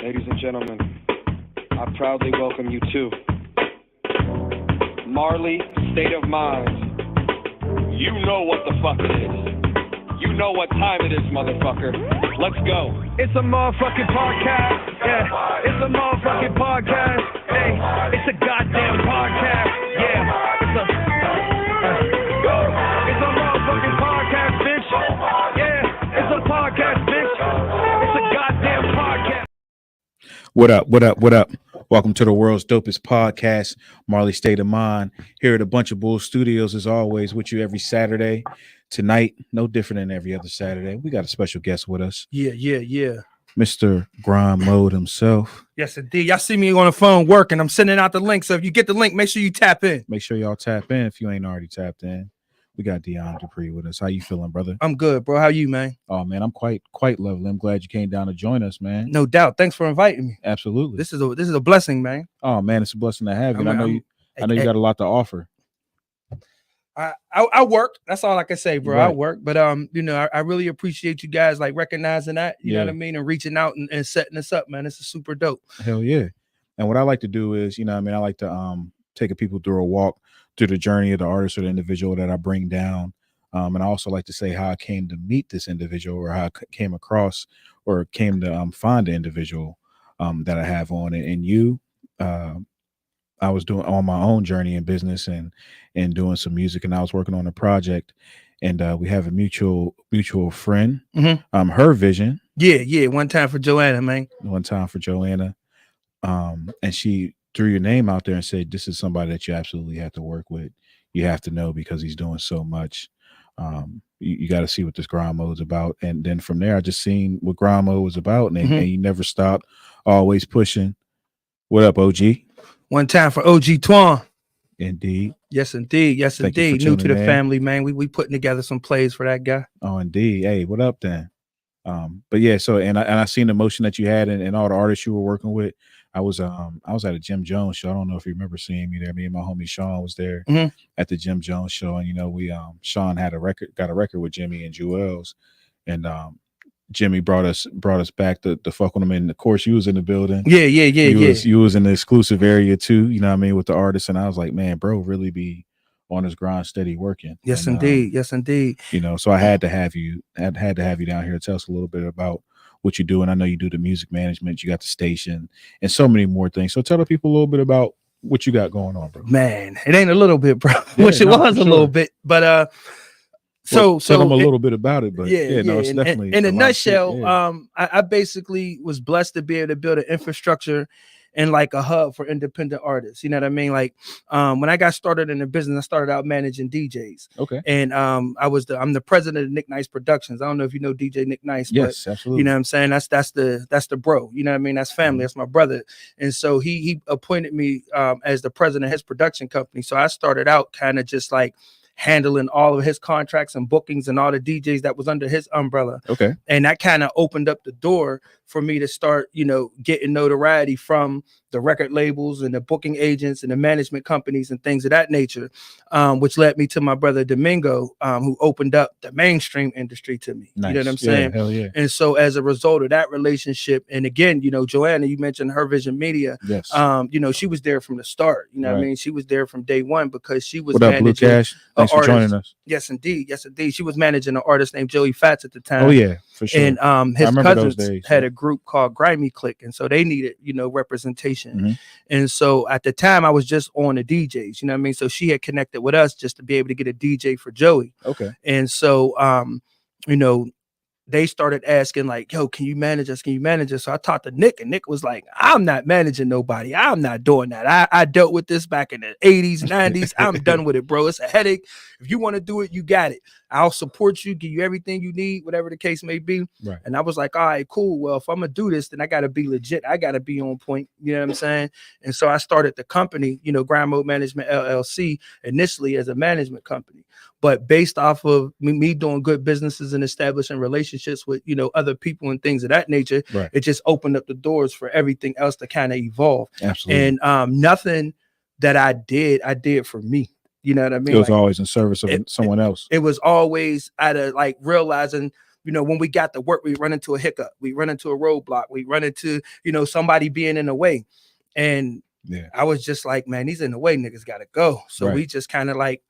Ladies and gentlemen, I proudly welcome you to Marley State of Mind. You know what the fuck it is. You know what time it is, motherfucker. Let's go. It's a motherfucking podcast. Yeah, it's a motherfucking podcast. Hey, it's a goddamn podcast. Yeah, it's a motherfucking podcast, bitch. Yeah, it's a podcast, bitch. It's a goddamn podcast. What up, what up, what up? Welcome to the world's dopest podcast, Marley State of Mind. Here at a Bunch of Bull Studios, as always, with you every Saturday. Tonight, no different than every other Saturday. We got a special guest with us. Yeah. Mr. Grindmode himself. Yes, indeed. Y'all see me on the phone working. I'm sending out the link. So if you get the link, make sure you tap in. Make sure y'all tap in if you ain't already tapped in. We got Dion Dupree with us. How you feeling, brother? I'm good, bro. How you, man? Oh, man, I'm quite lovely. I'm glad you came down to join us, man. No doubt. Thanks for inviting me. Absolutely. This is a blessing, man. Oh, man, it's a blessing to have you. I know you got a lot to offer. I worked. That's all I can say, bro. Right. I work, but I really appreciate you guys like recognizing that. You know what I mean, and reaching out and setting us up, man. This is super dope. Hell yeah. And what I like to do is, I like to take people through a walk through the journey of the artist or the individual that I bring down. And I also like to say how I came to meet this individual, or how I came across or came to find the individual that I have on it. And you, I was doing on my own journey in business and doing some music, and I was working on a project, and we have a mutual friend. Mm-hmm. Her vision. Yeah. One time for Joanna, man. And she threw your name out there and said, this is somebody that you absolutely have to work with. You have to know, because he's doing so much. You got to see what this grind mode is about. And then from there, I just seen what grind mode was about, and you never stopped, always pushing. What up, OG? One time for OG Twan. Indeed. Yes, indeed. Yes, Thank you indeed. for New to the tuning in. family, man. We putting together some plays for that guy. Oh, indeed. Hey, what up then? But yeah, so and I seen the motion that you had and all the artists you were working with. I was at a Jim Jones show. I don't know if you remember seeing me there. Me and my homie Sean was there at the Jim Jones show, and we Sean got a record with Jimmy and Jewels, and Jimmy brought us back to fuck with him. And of course, you was in the building. Yeah. You was in the exclusive area too. With the artists, and I was like, man, bro, really be on his grind, steady working. Yes, and, indeed. So I had to have you. Had to have you down here to tell us a little bit about what you do. And I know you do the music management. You got the station and so many more things. So tell the people a little bit about what you got going on, bro. Man, it ain't a little bit, bro. Which it was a little bit, but tell them a little bit about it. But it's definitely in a nutshell. I basically was blessed to be able to build an infrastructure and like a hub for independent artists. You know what I mean? Like when I got started in the business, I started out managing DJs. Okay. And I'm the president of Nick Nice Productions. I don't know if you know DJ Nick Nice. Yes, but, absolutely. You know what I'm saying? That's the bro. You know what I mean? That's family. That's my brother. And so he appointed me as the president of his production company. So I started out kind of just like handling all of his contracts and bookings and all the DJs that was under his umbrella. Okay. And that kind of opened up the door for me to start, getting notoriety from the record labels and the booking agents and the management companies and things of that nature, which led me to my brother Domingo, who opened up the mainstream industry to me. Nice. You know what I'm saying? Hell yeah. And so as a result of that relationship, and again, Joanna, you mentioned Her Vision Media. Yes. She was there from the start. You know what I mean? She was there from day one because she was what up, managing Blue Cash? Thanks for joining us. Yes, indeed. She was managing an artist named Joey Fats at the time. Oh yeah, for sure. And his cousins had a group called Grimy Click, and so they needed, representation. And so at the time, I was just on the DJs. You know what I mean? So she had connected with us just to be able to get a DJ for Joey. Okay. And so, they started asking like, yo, can you manage us? So I talked to Nick, and Nick was like, I'm not managing nobody. I'm not doing that. I dealt with this back in the 80s, 90s. I'm done with it, bro. It's a headache. If you want to do it, you got it. I'll support you, give you everything you need, whatever the case may be. Right. And I was like, all right, cool. Well, if I'm going to do this, then I got to be legit. I got to be on point. You know what I'm saying? And so I started the company, Grind Mode Management LLC, initially as a management company. But based off of me doing good businesses and establishing relationships with, other people and things of that nature, right, it just opened up the doors for everything else to kind of evolve. Absolutely. And nothing that I did for me. You know what I mean? It was always in service of someone else. It was always out of like realizing, you know, when we got to work, we run into a hiccup, we run into a roadblock, we run into, you know, somebody being in the way. And I was just like, man, he's in the way, niggas gotta go. So we just kind of like,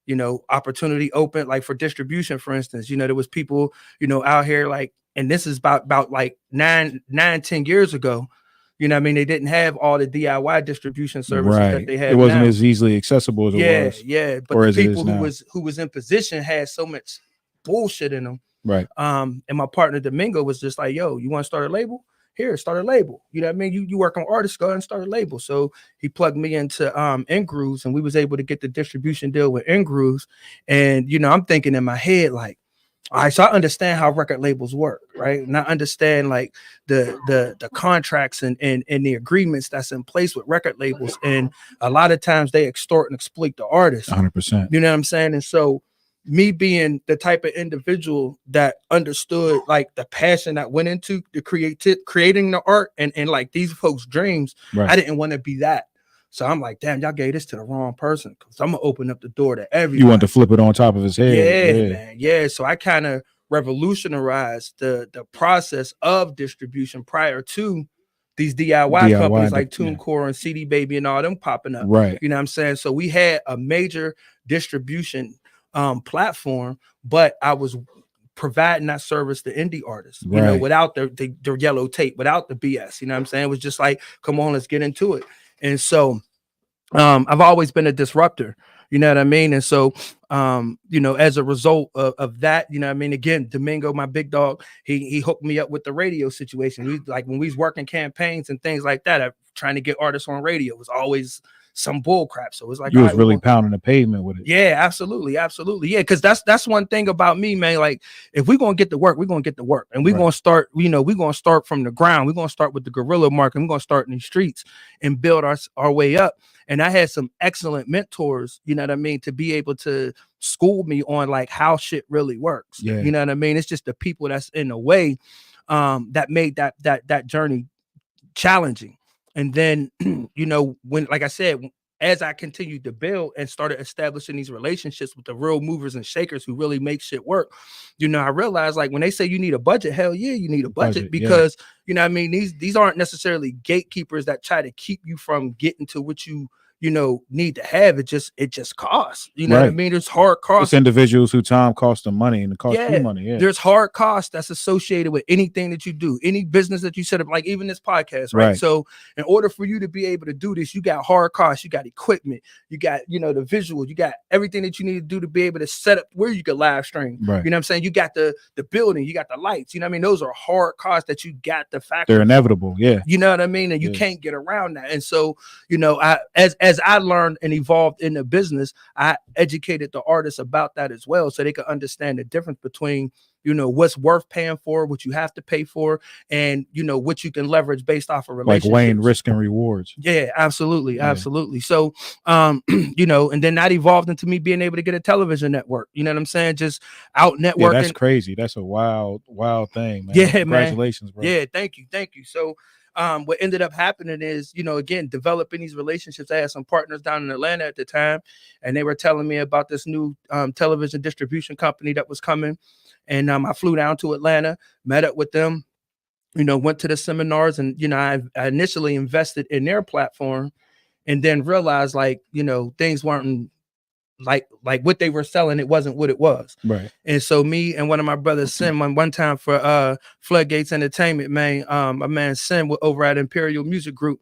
you know, opportunity open, like for distribution, for instance, you know, there was people, you know, out here like, and this is about like 10 years ago. You know what I mean? They didn't have all the DIY distribution services that they have. It wasn't now. as easily accessible as it was. Yeah. But the people who was in position had so much bullshit in them. Right. And my partner Domingo was just like, yo, you want to start a label? Here, start a label. You know what I mean? You work on artists, go ahead and start a label. So he plugged me into N-Grooves, and we was able to get the distribution deal with N-Grooves. And you know, I'm thinking in my head, like, all right, so I understand how record labels work, right? And I understand like the contracts and the agreements that's in place with record labels. And a lot of times they extort and exploit the artist. 100%. You know what I'm saying? And so me being the type of individual that understood like the passion that went into the creating the art and like these folks' dreams, I didn't want to be that. So I'm like, damn, y'all gave this to the wrong person, because I'm gonna open up the door to everybody. You want to flip it on top of his head. Yeah, man. Yeah. So I kind of revolutionized the process of distribution prior to these DIY companies like TuneCore and CD Baby and all them popping up. Right. You know what I'm saying? So we had a major distribution platform, but I was providing that service to indie artists, you know, without the yellow tape, without the BS. You know what I'm saying? It was just like, come on, let's get into it. And so I've always been a disruptor, you know what I mean? And so, you know, as a result of that, you know what I mean? Again, Domingo, my big dog, he hooked me up with the radio situation. We like when we was working campaigns and things like that, trying to get artists on radio was always some bull crap. So it was like, you was really pounding the pavement with it. Yeah, absolutely. Yeah, because that's one thing about me, man. Like, if we're gonna get to work, we're gonna get to work, and we're gonna start, you know, we're gonna start from the ground. We're gonna start with the guerrilla market. We're gonna start in the streets and build our way up. And I had some excellent mentors, you know what I mean, to be able to school me on like how shit really works. Yeah. You know what I mean? It's just the people that's in the way that made that journey challenging. And then, you know, when, like I said, as I continued to build and started establishing these relationships with the real movers and shakers who really make shit work, you know, I realized like when they say you need a budget, hell yeah, you need a budget because, you know what I mean, these aren't necessarily gatekeepers that try to keep you from getting to what you know, need to have. It just costs, you know what I mean? There's hard costs. It's individuals who time costs them money and it costs you money. Yeah. There's hard costs that's associated with anything that you do, any business that you set up, like even this podcast, right? So in order for you to be able to do this, you got hard costs, you got equipment, you got, you know, the visual, you got everything that you need to do to be able to set up where you can live stream. You know what I'm saying? You got the building, you got the lights, you know what I mean? Those are hard costs that you got to factor. They're inevitable. Yeah. You know what I mean? And you can't get around that. And so, you know, as I learned and evolved in the business, I educated the artists about that as well, so they could understand the difference between, you know, what's worth paying for, what you have to pay for, and, you know, what you can leverage based off of relationships. Like weighing risk and rewards. Yeah, absolutely. Absolutely. So, you know, and then that evolved into me being able to get a television network. You know what I'm saying? Just out networking. Yeah, that's crazy. That's a wild thing, man. Yeah, congratulations, man. Bro. Yeah, thank you. So what ended up happening is, you know, again, developing these relationships. I had some partners down in Atlanta at the time, and they were telling me about this new television distribution company that was coming. And I flew down to Atlanta, met up with them, you know, went to the seminars, and, you know, I initially invested in their platform and then realized, like, you know, things weren't like what they were selling. It wasn't what it was. Right. And so me and one of my brothers, Sim, one time for Floodgates Entertainment, man, my man Sim over at Imperial Music Group,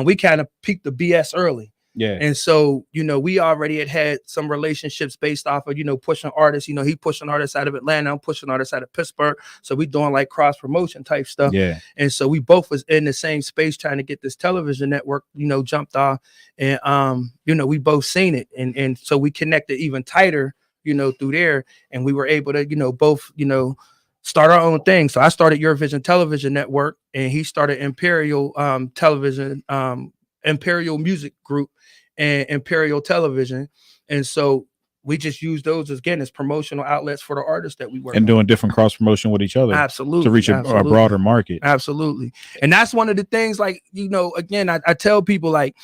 we kind of peaked the BS early. Yeah. And so, you know, we already had some relationships based off of, you know, pushing artists. You know, he pushing artists out of Atlanta, I'm pushing artists out of Pittsburgh. So we doing like cross promotion type stuff. Yeah. And so we both was in the same space trying to get this television network, you know, jumped off. And you know, we both seen it. And so we connected even tighter, you know, through there. And we were able to, you know, both, you know, start our own thing. So I started Your Vision Television Network, and he started Imperial Television, Imperial Music Group, and Imperial Television. And so we just use those as promotional outlets for the artists that we work and on. doing different cross promotion with each other. Absolutely. To reach a broader market. Absolutely. And that's one of the things, like, you know, again, I tell people, like,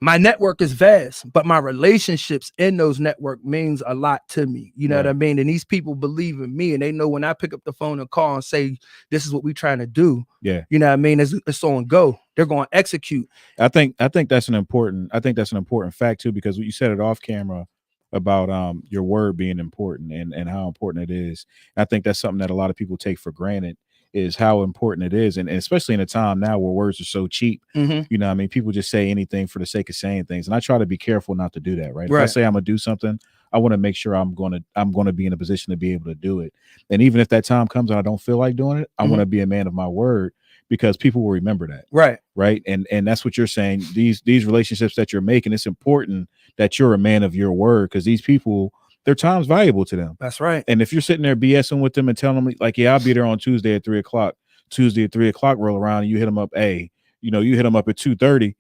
my network is vast, but my relationships in those network means a lot to me. You know what I mean? And these people believe in me, and they know when I pick up the phone and call and say, this is what we're trying to do. Yeah. You know what I mean? It's on go. They're going to execute. I think that's an important fact too, because you said it off camera about your word being important and how important it is. I think that's something that a lot of people take for granted, is how important it is, and especially in a time now where words are so cheap. You know what I mean? People just say anything for the sake of saying things, and I try to be careful not to do that. Right? If I say I'm gonna do something, I want to make sure I'm gonna be in a position to be able to do it. And even if that time comes and I don't feel like doing it, I want to be a man of my word, because people will remember that. Right. And that's what you're saying. These relationships that you're making, it's important that you're a man of your word, because these people, their time's valuable to them. That's right. And if you're sitting there BSing with them and telling them like, yeah, I'll be there on Tuesday at 3 o'clock, Tuesday at 3 o'clock roll around, and you hit them up, hey, you hit them up at 2:30.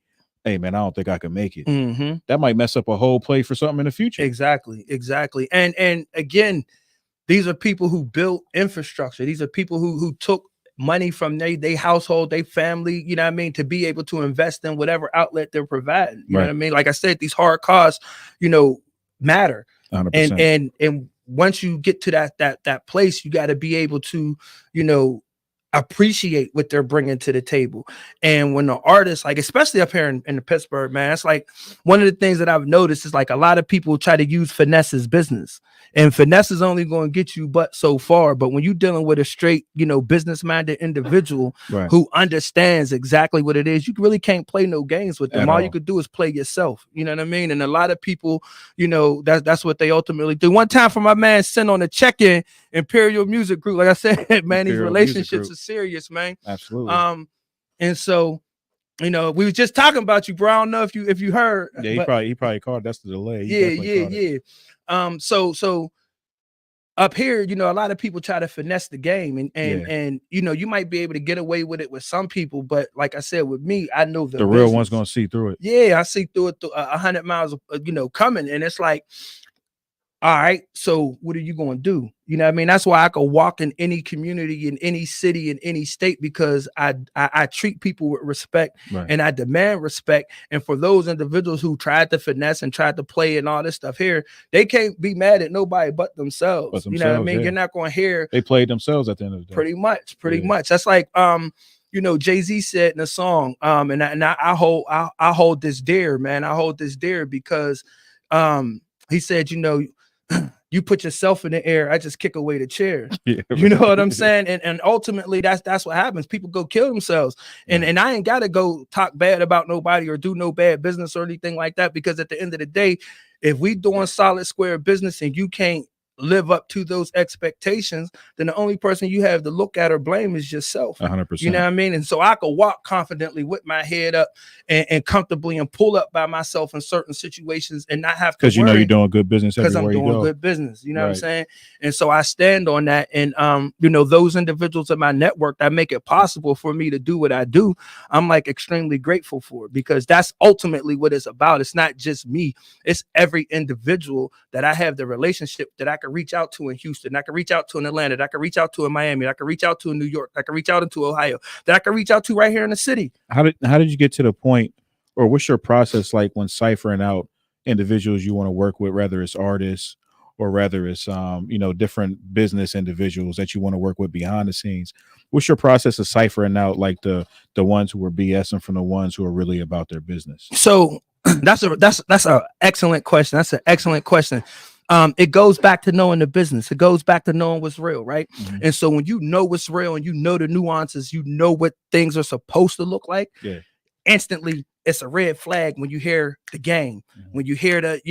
Hey man, I don't think I can make it. That might mess up a whole play for something in the future. Exactly. And again, these are people who built infrastructure. These are people who took money from their household, their family, you know what I mean, to be able to invest in whatever outlet they're providing. You know what I mean? Like I said, these hard costs, matter. 100%. And once you get to that place, you got to be able to, appreciate what they're bringing to the table. And when the artists, like especially up here in the Pittsburgh, man, it's like one of the things that I've noticed is like a lot of people try to use finesse as business, and finesse is only going to get you but so far. But when you're dealing with a straight, business-minded individual who understands exactly what it is, you really can't play no games with them. All you could do is play yourself. You know what I mean? And a lot of people, that's what they ultimately do. One time for my man sent on a check-in, Imperial Music Group, like I said, man, these relationships are serious, man. Absolutely. And so, we were just talking about you, bro. I don't know if you heard. Yeah, he probably called. That's the delay. Yeah. So up here, a lot of people try to finesse the game, and you might be able to get away with it with some people, but like I said, with me, I know the real one's gonna see through it. Yeah, I see through it 100 miles, coming, and it's like, all right, so what are you going to do? You know what I mean? That's why I could walk in any community, in any city, in any state, because I treat people with respect, and I demand respect. And for those individuals who tried to finesse and tried to play and all this stuff here, they can't be mad at nobody but themselves. You know what I mean? Yeah. You're not going to hear. They played themselves at the end of the day. Pretty much. That's like, Jay-Z said in a song, and I hold this dear, man. I hold this dear because he said, you put yourself in the air, I just kick away the chair. Yeah. You know what I'm saying? And ultimately that's what happens. People go kill themselves. And I ain't gotta go talk bad about nobody or do no bad business or anything like that, because at the end of the day, if we doing solid square business and you can't live up to those expectations, then the only person you have to look at or blame is yourself. 100%. You know what I mean? And so I could walk confidently with my head up and comfortably and pull up by myself in certain situations and not have to, because you're doing good business because I'm doing good business. You know what I'm saying? And so I stand on that. And those individuals in my network that make it possible for me to do what I do, I'm like extremely grateful for it, because that's ultimately what it's about. It's not just me, it's every individual that I have the relationship that I can reach out to in Houston, I can reach out to in Atlanta, that I can reach out to in Miami, that I can reach out to in New York, that I can reach out into Ohio, that I can reach out to right here in the city. How did you get to the point, or what's your process like when ciphering out individuals you want to work with, whether it's artists or whether it's different business individuals that you want to work with behind the scenes? What's your process of ciphering out like the ones who are BSing from the ones who are really about their business? So that's an excellent question. That's an excellent question. It goes back to knowing the business. It goes back to knowing what's real, right? Mm-hmm. And so when you know what's real and you know the nuances, you know what things are supposed to look like, instantly it's a red flag when you hear the game, when you hear the,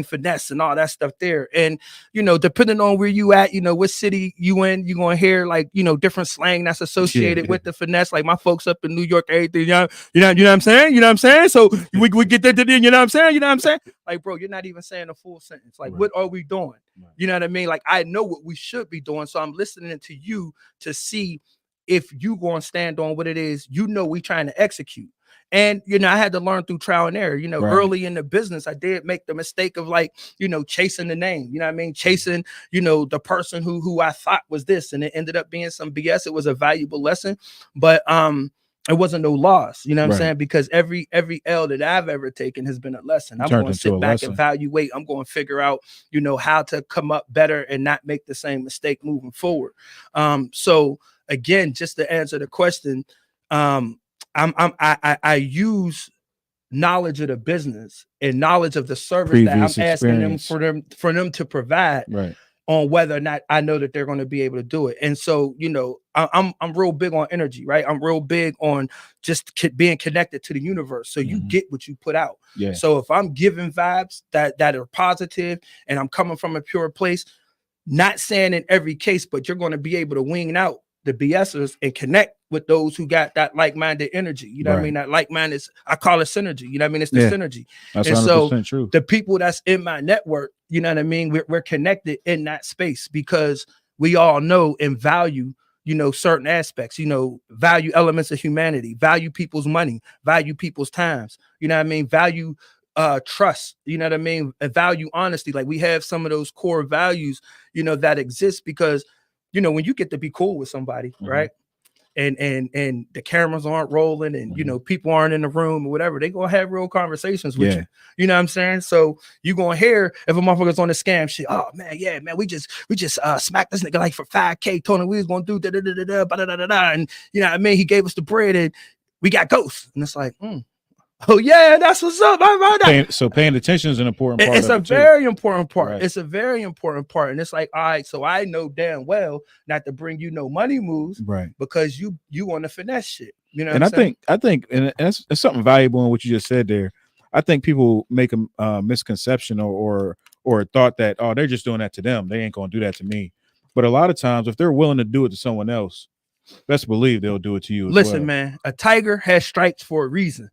finesse and all that stuff there. And, depending on where you at, what city you in, you're going to hear like, different slang that's associated with the finesse. Like my folks up in New York, everything, you know what I'm saying? You know what I'm saying? So we get that, you know what I'm saying? You know what I'm saying? Like, bro, you're not even saying a full sentence. Like, what are we doing? You know what I mean? Like, I know what we should be doing. So I'm listening to you to see if you going to stand on what it is, we trying to execute. And, I had to learn through trial and error, early in the business, I did make the mistake of like, chasing the name, chasing, the person who I thought was this, and it ended up being some BS. It was a valuable lesson, but, it wasn't no loss, you know what I'm Right. saying? Because every L that I've ever taken has been a lesson. I'm Turned going to into a sit back, lesson. evaluate. I'm going to figure out, you know, how to come up better and not make the same mistake moving forward. So again, just to answer the question, I use knowledge of the business and knowledge of the service Previous that I'm asking them experience. for them to provide. Right. On whether or not I know that they're going to be able to do it. And so, you know, I'm real big on energy, right? I'm real big on just being connected to the universe. So you get what you put out. Yeah. So if I'm giving vibes that are positive and I'm coming from a pure place, not saying in every case, but you're going to be able to wing out the BSers and connect with those who got that like-minded energy. You know what I mean? That like-minded, I call it synergy. You know what I mean? It's the synergy. That's and 100% so true. The people that's in my network, you know what I mean? We're connected in that space because we all know and value, you know, certain aspects, you know, value elements of humanity, value people's money, value people's times, you know what I mean? Value trust, you know what I mean? And value honesty. Like we have some of those core values, you know, that exist because, you know, when you get to be cool with somebody, right? And the cameras aren't rolling and you know people aren't in the room or whatever, they gonna have real conversations with you. You know what I'm saying? So you gonna hear if a motherfucker's on the scam shit, oh man, yeah, man, we just smacked this nigga like for 5K, told him we was gonna do and you know what I mean, he gave us the bread and we got ghosts. And it's like, oh yeah, that's what's up. Paying attention is an important part. It's a very important part. Right. It's a very important part. And it's like, all right, so I know damn well not to bring you no money moves, right? Because you want to finesse shit. You know, and I think, and that's something valuable in what you just said there. I think people make a misconception or a thought that, oh, they're just doing that to them. They ain't gonna do that to me. But a lot of times, if they're willing to do it to someone else, best believe they'll do it to you. Listen, man, a tiger has stripes for a reason.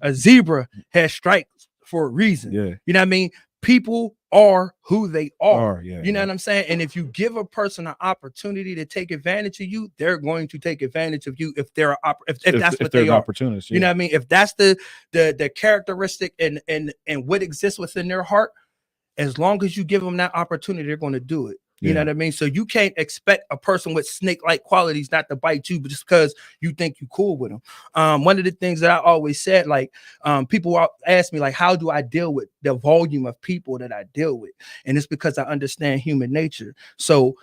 A zebra has stripes for a reason. Yeah. You know what I mean? People are who they are. Yeah, you know what I'm saying? And if you give a person an opportunity to take advantage of you, they're going to take advantage of you if they're if that's what they are. Opportunists, you know what I mean? If that's the characteristic and what exists within their heart, as long as you give them that opportunity, they're going to do it. You know what I mean? So you can't expect a person with snake-like qualities not to bite you just because you think you're cool with them. One of the things that I always said, like, people ask me, like, how do I deal with the volume of people that I deal with? And it's because I understand human nature. So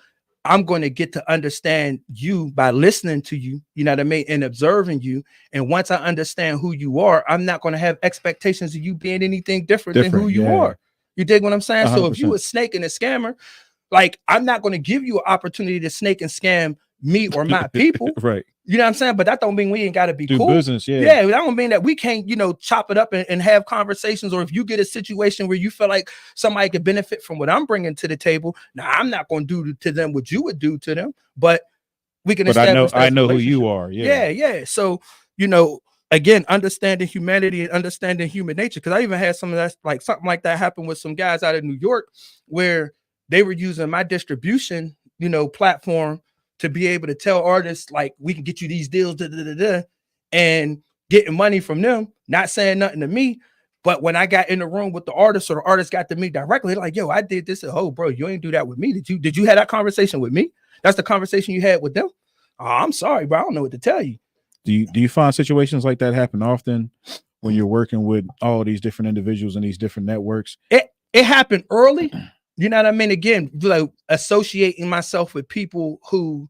I'm going to get to understand you by listening to you, you know what I mean, and observing you. And once I understand who you are, I'm not going to have expectations of you being anything different than who you are. You dig what I'm saying? 100%. So if you a snake and a scammer, like, I'm not going to give you an opportunity to snake and scam me or my people. Right. You know what I'm saying? But that don't mean we ain't got to be do cool. Business, yeah. That don't mean that we can't, you know, chop it up and have conversations. Or if you get a situation where you feel like somebody could benefit from what I'm bringing to the table, now I'm not going to do to them what you would do to them, but we can establish I know who you are. Yeah. So, you know, again, understanding humanity and understanding human nature. Because I even had some of that, like something like that happen with some guys out of New York where they were using my distribution, you know, platform to be able to tell artists, like, we can get you these deals, and getting money from them, not saying nothing to me. But when I got in the room with the artist, or the artist got to me directly, like, yo, I did this. Oh, bro, you ain't do that with me. Did you have that conversation with me? That's the conversation you had with them. Oh, I'm sorry, bro. I don't know what to tell you. Do you find situations like that happen often when you're working with all these different individuals and these different networks? It happened early. You know what I mean? Again, like, associating myself with people who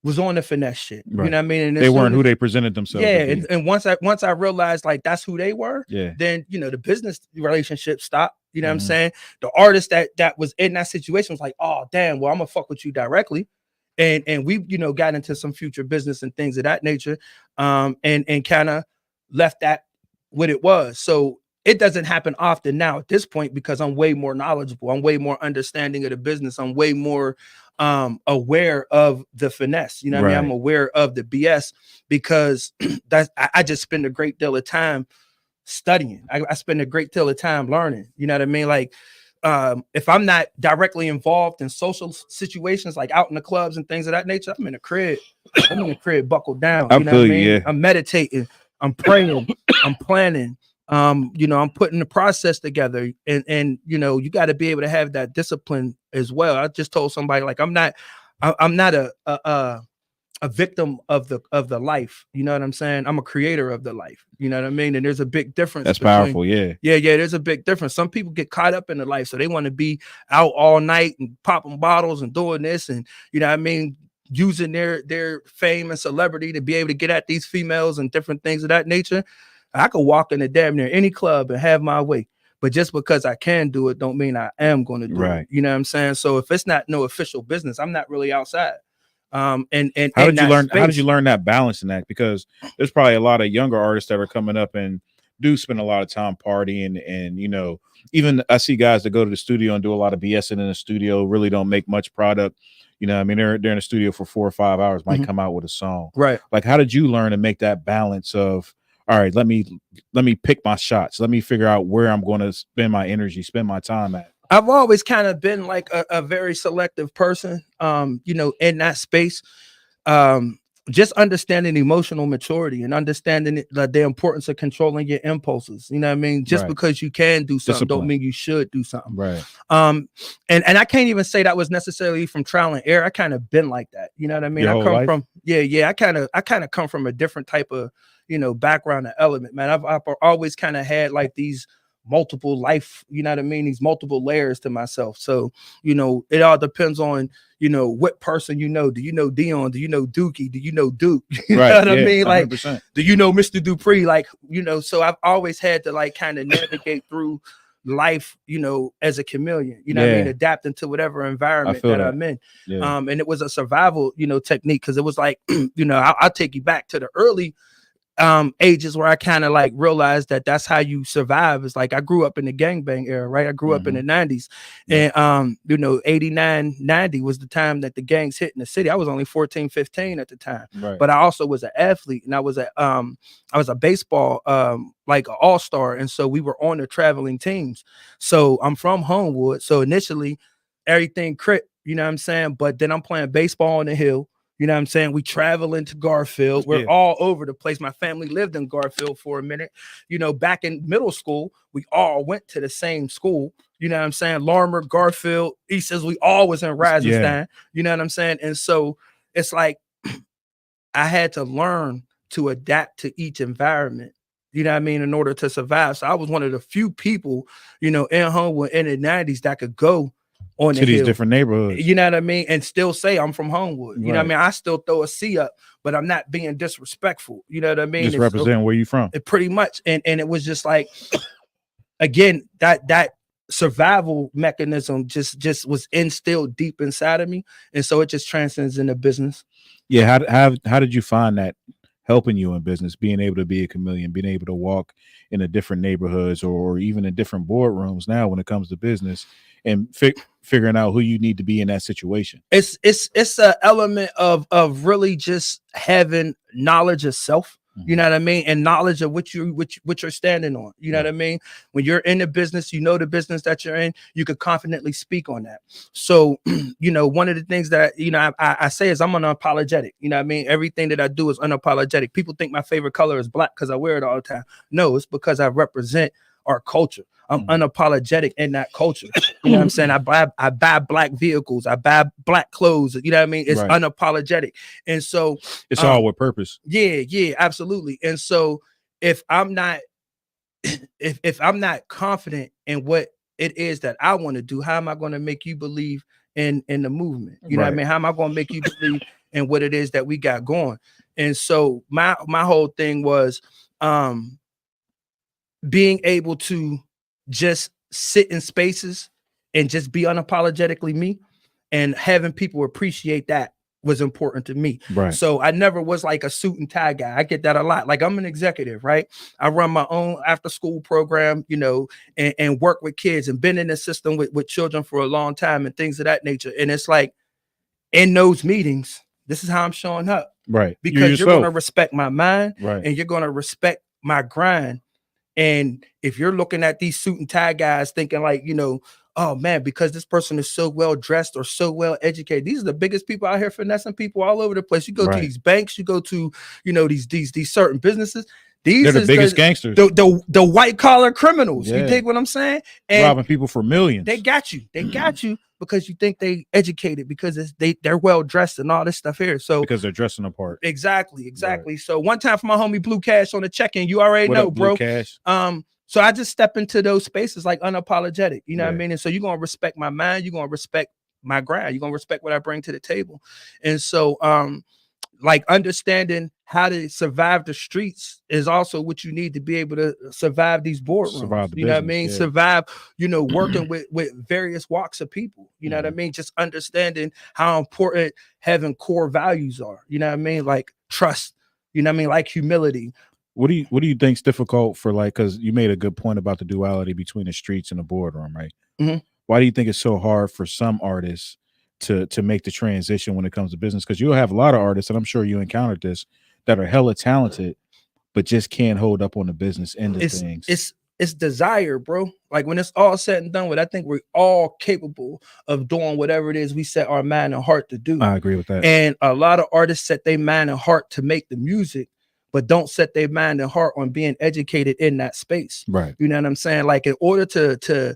was on the finesse shit. Right. You know what I mean? And they weren't who they presented themselves. Yeah. And once I realized, like, that's who they were, then, you know, the business relationship stopped. You know what I'm saying? The artist that was in that situation was like, oh, damn, well, I'm gonna fuck with you directly. And we, you know, got into some future business and things of that nature. And kind of left that what it was. So it doesn't happen often now at this point because I'm way more knowledgeable. I'm way more understanding of the business. I'm way more aware of the finesse. You know what I mean? I'm aware of the BS because I just spend a great deal of time studying. I spend a great deal of time learning. You know what I mean? Like, if I'm not directly involved in social situations, like out in the clubs and things of that nature, I'm in the crib. I'm in the crib, buckled down. You know what I mean? Yeah. I'm meditating. I'm praying. I'm planning. You know, I'm putting the process together, and you know, you got to be able to have that discipline as well. I just told somebody, like, I'm not a a victim of the life. You know what I'm saying? I'm a creator of the life. You know what I mean? And there's a big difference. That's powerful. Yeah. There's a big difference. Some people get caught up in the life, so they want to be out all night and popping bottles and doing this, and you know what I mean, using their fame and celebrity to be able to get at these females and different things of that nature. I could walk into damn near any club and have my way. But just because I can do it don't mean I am going to do it. You know what I'm saying? So if it's not no official business, I'm not really outside. And how did you learn that balance in that? Because there's probably a lot of younger artists that are coming up and do spend a lot of time partying, and you know, even I see guys that go to the studio and do a lot of BSing in the studio, really don't make much product. You know, I mean, they're in the studio for 4 or 5 hours, might come out with a song. Right. Like, how did you learn to make that balance of, all right, let me pick my shots. Let me figure out where I'm going to spend my energy, spend my time at. I've always kind of been like a very selective person, you know, in that space. Just understanding emotional maturity and understanding the importance of controlling your impulses. You know what I mean? Just because you can do something don't mean you should do something. Right. And I can't even say that was necessarily from trial and error. I kind of been like that. You know what I mean? I come from, I kind of come from a different type of, you know, background and element, man. I've always kind of had like these multiple life, you know what I mean? These multiple layers to myself. So, you know, it all depends on, you know, what person you know. Do you know Dion? Do you know Dookie? Do you know Duke? You know what I mean? Like, 100%. Do you know Mr. Dupree? Like, you know, so I've always had to like kind of navigate through life, you know, as a chameleon, you know what I mean? Adapting to whatever environment that I'm in. And it was a survival, you know, technique, because it was like, you know, I'll take you back to the early ages where I kind of like realized that that's how you survive. It's like I grew up in the gangbang era, right? I grew up in the 90s, and you know, 89, 90 was the time that the gangs hit in the city. I was only 14, 15 at the time, but I also was an athlete, and I was a baseball like an all-star, and so we were on the traveling teams. So I'm from Homewood, so initially everything crit, you know what I'm saying? But then I'm playing baseball on the hill. You know what I'm saying? We travel into Garfield. We're all over the place. My family lived in Garfield for a minute. You know, back in middle school, we all went to the same school. You know what I'm saying? Larmer, Garfield, he says we all was in Reisenstein. You know what I'm saying? And so it's like I had to learn to adapt to each environment. You know what I mean? In order to survive. So I was one of the few people, you know, in Homewood in the 90s that could go on to these different neighborhoods, you know what I mean, and still say I'm from Homewood. You know what I mean? I still throw a C up, but I'm not being disrespectful. You know what I mean? Just representing where you from. Pretty much, and it was just like, again, that survival mechanism just was instilled deep inside of me, and so it just transcends into business. Yeah, how did you find that helping you in business, being able to be a chameleon, being able to walk in the different neighborhoods or even in different boardrooms now when it comes to business, and figuring out who you need to be in that situation? It's an element of really just having knowledge of self. You know what I mean? And knowledge of what you're standing on. You know what I mean? When you're in the business, you know the business that you're in, you could confidently speak on that. So, you know, one of the things that, you know, I say is I'm unapologetic. You know what I mean? Everything that I do is unapologetic. People think my favorite color is black because I wear it all the time. No, it's because I represent our culture. I'm unapologetic in that culture. You know what I'm saying? I buy black vehicles. I buy black clothes. You know what I mean? It's unapologetic. And so it's all with purpose. Yeah, absolutely. And so if I'm not if I'm not confident in what it is that I want to do, how am I going to make you believe in the movement? You know what I mean? How am I going to make you believe in what it is that we got going? And so my whole thing was being able to just sit in spaces and just be unapologetically me, and having people appreciate that was important to me. So I never was like a suit and tie guy. I get that a lot. Like, I'm an executive, right? I run my own after school program, you know, and work with kids, and been in the system with children for a long time and things of that nature. And it's like, in those meetings, this is how I'm showing up. Because you're going to respect my mind, and you're going to respect my grind. And if you're looking at these suit and tie guys thinking like, you know, oh man, because this person is so well dressed or so well educated, these are the biggest people out here finessing people all over the place. You go to these banks, you go to, you know, these certain businesses. They're the biggest gangsters, the white collar criminals. You dig what I'm saying? And robbing people for millions. They got you. because you think they educated because they're well dressed and all this stuff here. So because they're dressing the part. Exactly. Right. So one time for my homie Blue Cash on the check-in, you already know, up, bro. Blue Cash? So I just step into those spaces like unapologetic, you know what I mean? And so you're gonna respect my mind, you're gonna respect my grind, you're gonna respect what I bring to the table. And so like understanding how to survive the streets is also what you need to be able to survive these boardrooms. You know what I mean? Survive, working with various walks of people. You know what I mean? Just understanding how important having core values are. You know what I mean? Like trust. You know what I mean? Like humility. What do you think's difficult for, like, because you made a good point about the duality between the streets and the boardroom, right? Mm-hmm. Why do you think it's so hard for some artists to make the transition when it comes to business? Because you'll have a lot of artists, and I'm sure you encountered this, that are hella talented, but just can't hold up on the business end of things. It's desire, bro. Like when it's all said and done with, I think we're all capable of doing whatever it is we set our mind and heart to do. I agree with that. And a lot of artists set their mind and heart to make the music, but don't set their mind and heart on being educated in that space. Right. You know what I'm saying? Like in order to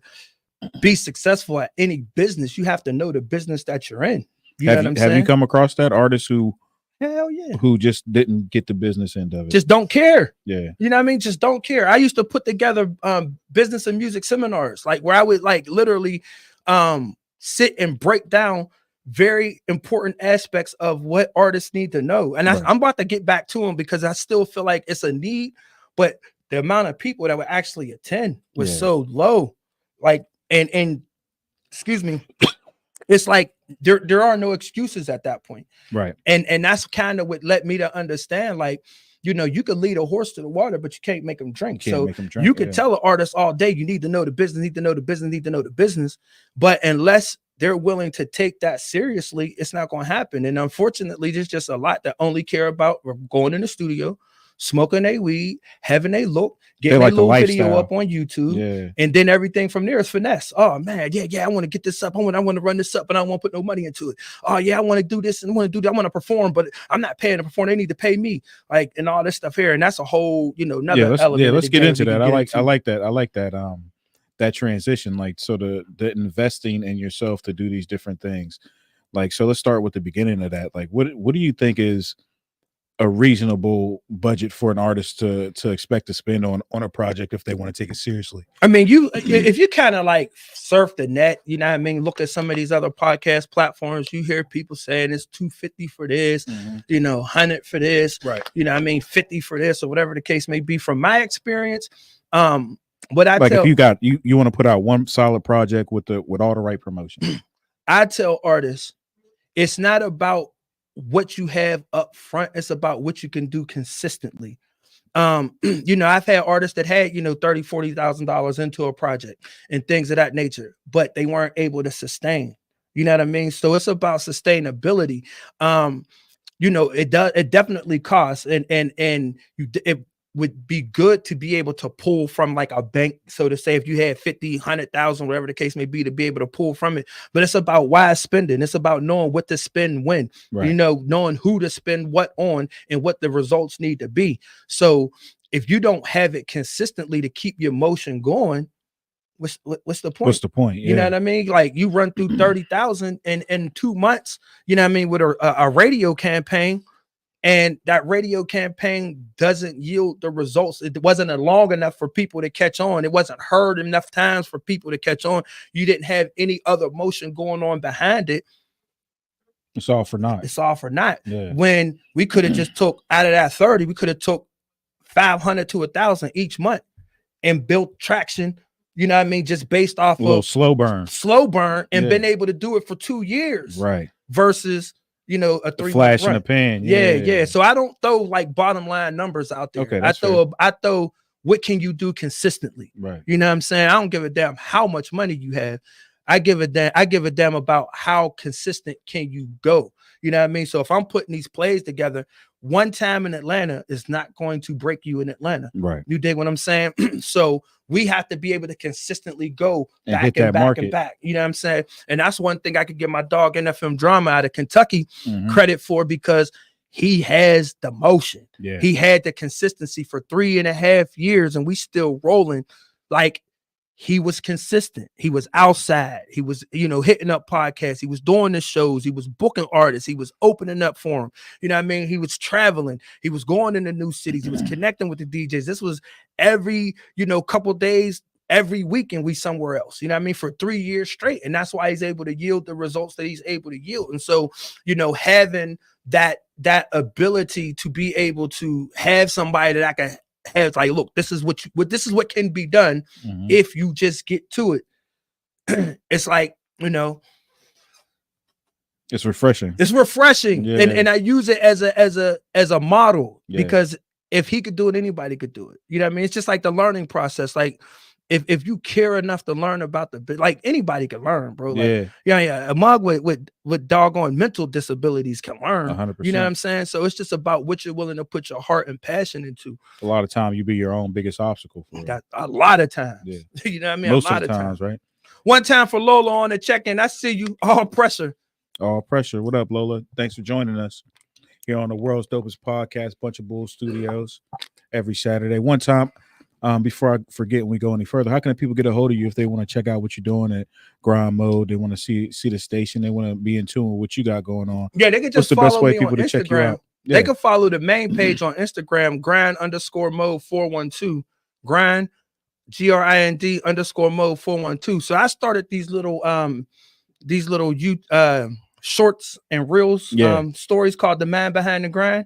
be successful at any business, you have to know the business that you're in. You know what I'm saying? Have you come across that artist who hell yeah, who just didn't get the business end of it? Just don't care. Yeah. You know what I mean? Just don't care. I used to put together business and music seminars, like where I would like literally sit and break down very important aspects of what artists need to know. And I'm about to get back to them because I still feel like it's a need, but the amount of people that would actually attend was so low. Like, and excuse me, it's like there are no excuses at that point. Right. And that's kind of what led me to understand, like, you could lead a horse to the water, but you can't make them drink. You could tell an artist all day, you need to know the business, need to know the business. But unless they're willing to take that seriously, it's not going to happen. And unfortunately, there's just a lot that only care about going in the studio, smoking a weed, having a look, getting a little video up on YouTube, and then everything from there is finesse. Oh man, I want to get this up. I want to run this up, but I won't put no money into it. Oh yeah, I want to do this and I want to do that. I want to perform, but I'm not paying to perform. They need to pay me, like, and all this stuff here. And that's a whole, another element. Let's get into that. I like that. That transition, like, so the investing in yourself to do these different things. Like, so let's start with the beginning of that. Like, what do you think is a reasonable budget for an artist to expect to spend on a project if they want to take it seriously? I mean, if you kind of like surf the net, you know what I mean, look at some of these other podcast platforms, you hear people saying it's $250 for this, $100 for this, right? You know what I mean, $50 for this, or whatever the case may be. From my experience, what I tell, if you want to put out one solid project with all the right promotion, I tell artists, it's not about what you have up front, it's about what you can do consistently. I've had artists that had $30,000-$40,000 into a project and things of that nature, but they weren't able to sustain. You know what I mean? So it's about sustainability. It definitely costs, and it would be good to be able to pull from like a bank, so to say, if you had 50, 100,000, whatever the case may be, to be able to pull from it. But it's about wise spending. It's about knowing what to spend when, knowing who to spend what on and what the results need to be. So if you don't have it consistently to keep your motion going, what's the point? What's the point? You know what I mean? Like, you run through 30,000 in 2 months, you know what I mean, with a radio campaign, and that radio campaign doesn't yield the results. It wasn't long enough for people to catch on. It wasn't heard enough times for people to catch on. You didn't have any other motion going on behind it. It's all for naught. Yeah. When we could have just took out of that 30, we could have took 500 to 1,000 each month and built traction. You know what I mean? Just based off a little slow burn, and been able to do it for 2 years, right? Versus a 3 flash in the pan. Yeah. So I don't throw like bottom line numbers out there. Okay, I throw what can you do consistently, right? You know what I'm saying? I don't give a damn how much money you have. I give a damn about how consistent can you go. You know what I mean? So if I'm putting these plays together, one time in Atlanta is not going to break you in Atlanta. Right. You dig what I'm saying? So we have to be able to consistently go and back and back and back. You know what I'm saying? And that's one thing I could give my dog NFM Drama out of Kentucky credit for, because he has the motion. Yeah. He had the consistency for 3.5 years, and we still rolling. Like, he was consistent. He was outside. He was, hitting up podcasts. He was doing the shows. He was booking artists. He was opening up for them. You know what I mean? He was traveling. He was going into new cities. He was connecting with the DJs. This was every, couple days, every weekend we somewhere else. You know what I mean? For 3 years straight. And that's why he's able to yield the results that he's able to yield. And so, having that ability to be able to have somebody that I can have, like, look, this is what can be done if you just get to it. It's like, it's refreshing. Yeah. And I use it as a model because if he could do it, anybody could do it. You know what I mean? It's just like the learning process. Like, if you care enough to learn about like, anybody can learn, bro. Like, a mug with doggone mental disabilities can learn. 100%. You know what I'm saying? So it's just about what you're willing to put your heart and passion into. A lot of time you be your own biggest obstacle for it. A lot of times. Yeah. You know what I mean? Most a lot of the times, right? One time for Lola on the check-in. I see you. All pressure. What up, Lola? Thanks for joining us here on the world's dopest podcast, Bunch of Bulls Studios, every Saturday. One time, before I forget, when we go any further, how can people get a hold of you if they want to check out what you're doing at Grind Mode? They want to see the station. They want to be in tune with what you got going on. Yeah, they can just follow the best way people to check you out? Yeah. They can follow the main page on Instagram, grind_mode 412. Grind, GRIND _mode 412. So I started these little shorts and reels stories called The Man Behind the Grind.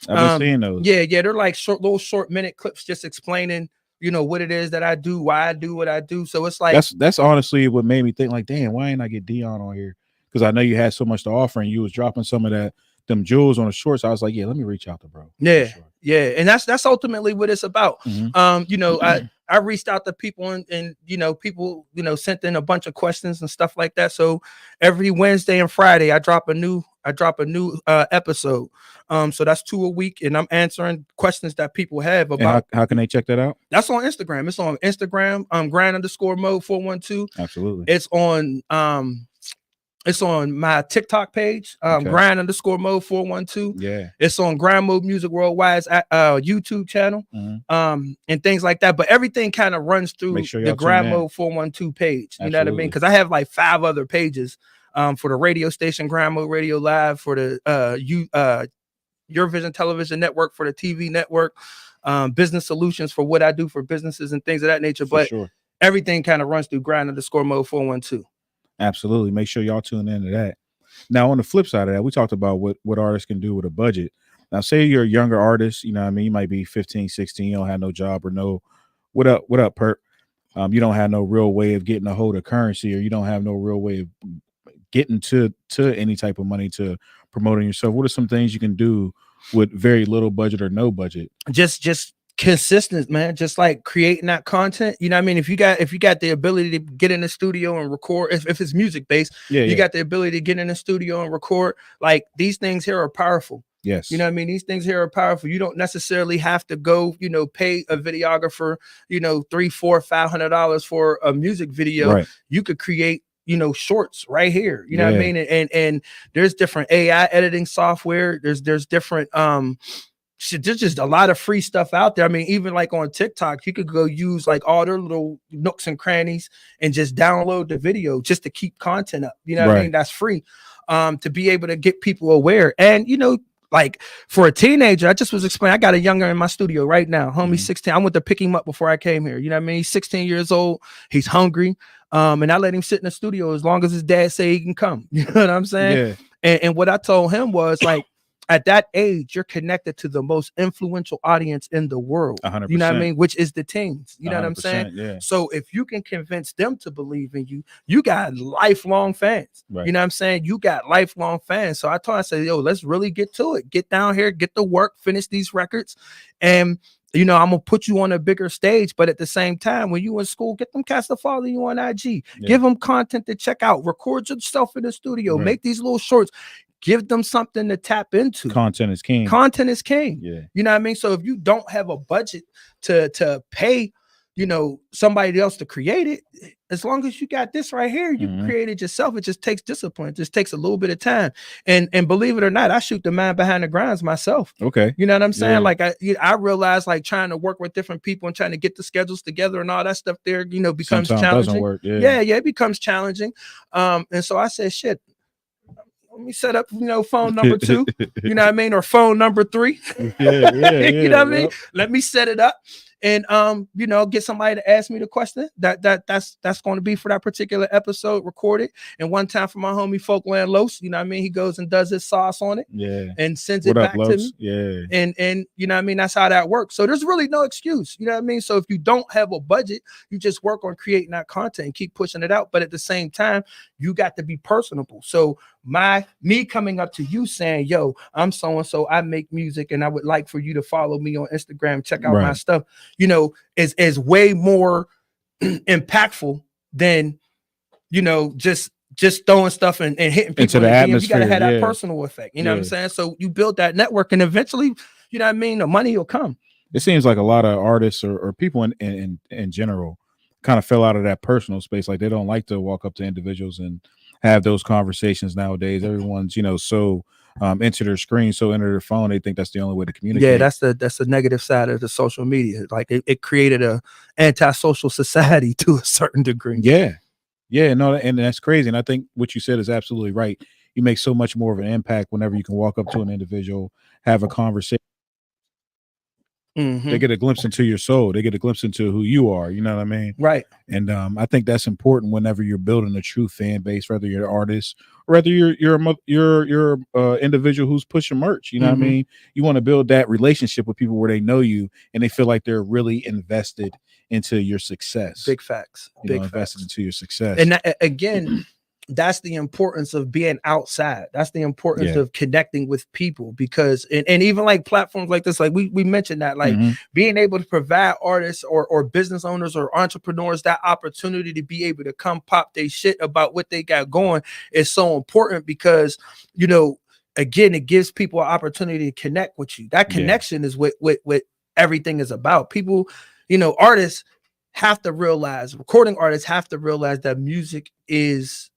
I've been seeing those. Yeah, they're like little short minute clips just explaining, what it is that I do, why I do what I do. So it's like that's honestly what made me think, like, damn, why ain't I get Dion on here? Because I know you had so much to offer and you was dropping some of them jewels on the shorts. I was like, yeah, let me reach out to bro. Yeah, sure. Yeah, and that's ultimately what it's about. I reached out to people and people sent in a bunch of questions and stuff like that. So every Wednesday and Friday I drop a new episode. So that's 2 a week, and I'm answering questions that people have about. How can they check that out? That's on Instagram. It's on Instagram. Grind_mode 412. Absolutely. It's on my TikTok page, grind_mode 412. Yeah. It's on Grind Mode Music Worldwide's YouTube channel, and things like that. But everything kind of runs through the Grind Mode 412 page. You know what I mean? Because I have like 5 other pages for the radio station, Grind Mode Radio Live, for the Your Vision Television Network, for the TV network, business solutions for what I do for businesses and things of that nature. But everything kind of runs through grind_mode 412. Absolutely. Make sure y'all tune into that. Now, on the flip side of that, we talked about what artists can do with a budget. Now, say you're a younger artist, you know what I mean? You might be 15, 16, you don't have no job or what up, Perp? You don't have no real way of getting a hold of currency, or you don't have no real way of getting to any type of money to promoting yourself. What are some things you can do with very little budget or no budget? Just consistent, man. Just like creating that content. You know what I mean? If you got the ability to get in the studio and record, if it's music based, you got the ability to get in the studio and record. Like, these things here are powerful. Yes. You know what I mean? These things here are powerful. You don't necessarily have to go, pay a videographer, $300, $400, $500 for a music video. Right. You could create, shorts right here. You know what I mean? And there's different AI editing software. There's different there's just a lot of free stuff out there. I mean, even like on TikTok, you could go use like all their little nooks and crannies and just download the video just to keep content up. You know what I mean? That's free to be able to get people aware. And, like, for a teenager, I just was explaining, I got a younger in my studio right now. Homie's 16. I went to pick him up before I came here. You know what I mean? He's 16 years old. He's hungry. And I let him sit in the studio as long as his dad say he can come. You know what I'm saying? Yeah. And what I told him was, like, at that age, you're connected to the most influential audience in the world. 100%. You know what I mean? Which is the teens. You know what I'm saying? Yeah. So if you can convince them to believe in you, you got lifelong fans. Right. You know what I'm saying? You got lifelong fans. So I said, yo, let's really get to it. Get down here, get the work, finish these records. And I'm gonna put you on a bigger stage, but at the same time, when you in school, get them cats to follow you on IG. Give them content to check out. Record yourself in the studio. Make these little shorts. Give them something to tap into. Content is king. Content is king. Yeah. You know what I mean? So if you don't have a budget to pay you know, somebody else to create it. As long as you got this right here, you can create it yourself. It just takes discipline. It just takes a little bit of time. And believe it or not, I shoot the man behind the grinds myself. Okay. You know what I'm saying? Yeah. Like I realized like trying to work with different people and trying to get the schedules together and all that stuff there, you know, becomes Sometimes challenging. doesn't work. Yeah, it becomes challenging. And so I said, shit, let me set up, you know, phone number 2, you know what I mean? Or phone number 3. You know what I mean? Let me set it up and, you know, get somebody to ask me the question that's going to be for that particular episode recorded. And one time for my homie Folkland Los, you know what I mean? He goes and does his sauce on it and sends it back to me. Yeah. And, you know what I mean? That's how that works. So there's really no excuse, you know what I mean? So if you don't have a budget, you just work on creating that content and keep pushing it out. But at the same time, you got to be personable. So me coming up to you saying, yo, I'm so-and-so, I make music and I would like for you to follow me on Instagram, check out my stuff, you know, is way more impactful than, you know, just throwing stuff and hitting people into the atmosphere. You got to have that personal effect. You know what I'm saying? So you build that network and eventually, you know what I mean? The money will come. It seems like a lot of artists or people in general kind of fell out of that personal space. Like they don't like to walk up to individuals and have those conversations nowadays. Everyone's, you know, so into their screen, so into their phone, they think that's the only way to communicate. Yeah, that's the negative side of the social media. Like it created a antisocial society to a certain degree. Yeah, no, and that's crazy. And I think what you said is absolutely right. You make so much more of an impact whenever you can walk up to an individual, have a conversation. They get a glimpse into your soul. They get a glimpse into who you are. You know what I mean? Right. And I think that's important whenever you're building a true fan base, whether you're an artist or whether you're individual who's pushing merch. You know what I mean? You want to build that relationship with people where they know you and they feel like they're really invested into your success. Big facts. Invested into your success. And again, that's the importance of being outside. That's the importance of connecting with people because, and even like platforms like this, like we mentioned that, like being able to provide artists or business owners or entrepreneurs that opportunity to be able to come pop their shit about what they got going is so important because, you know, again, it gives people an opportunity to connect with you. That connection is what everything is about. People, you know, artists have to realize, recording artists have to realize that music is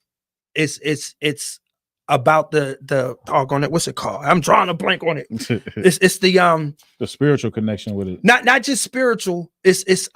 it's about the on it. What's it called? I'm drawing a blank on it. It's the spiritual connection with it. Not just spiritual. It's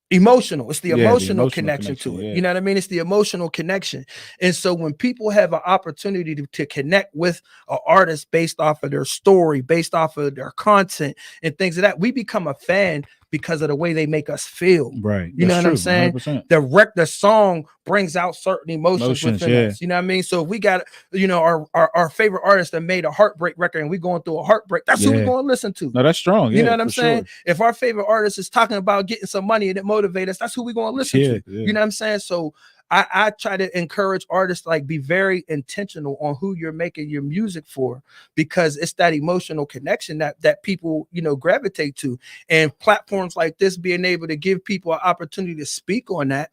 emotional. It's the emotional connection to it. You know what I mean? It's the emotional connection. And so when people have an opportunity to connect with an artist based off of their story, based off of their content and things of that, we become a fan because of the way they make us feel. Right. You know what I'm saying? 100%. The song brings out certain emotions within us. You know what I mean? So if we got, you know, our favorite artist that made a heartbreak record and we going through a heartbreak, that's who we're going to listen to. No, that's strong. You know what I'm saying? If our favorite artist is talking about getting some money and it motivates us, that's who we're going to listen to. You know what I'm saying? So I try to encourage artists, like, be very intentional on who you're making your music for, because it's that emotional connection that people, you know, gravitate to. And platforms like this being able to give people an opportunity to speak on that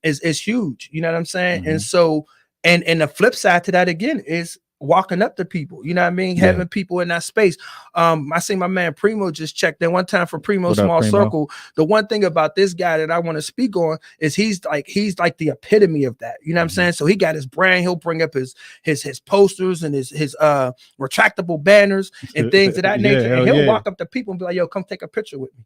is huge. You know what I'm saying? And so, and the flip side to that again is walking up to people, you know what I mean? Having people in that space. I see my man Primo just checked in one time for Primo Small Circle. The one thing about this guy that I want to speak on is he's like the epitome of that. You know what I'm saying? So he got his brand. He'll bring up his posters and his retractable banners and things of that nature. And he'll walk up to people and be like, yo, come take a picture with me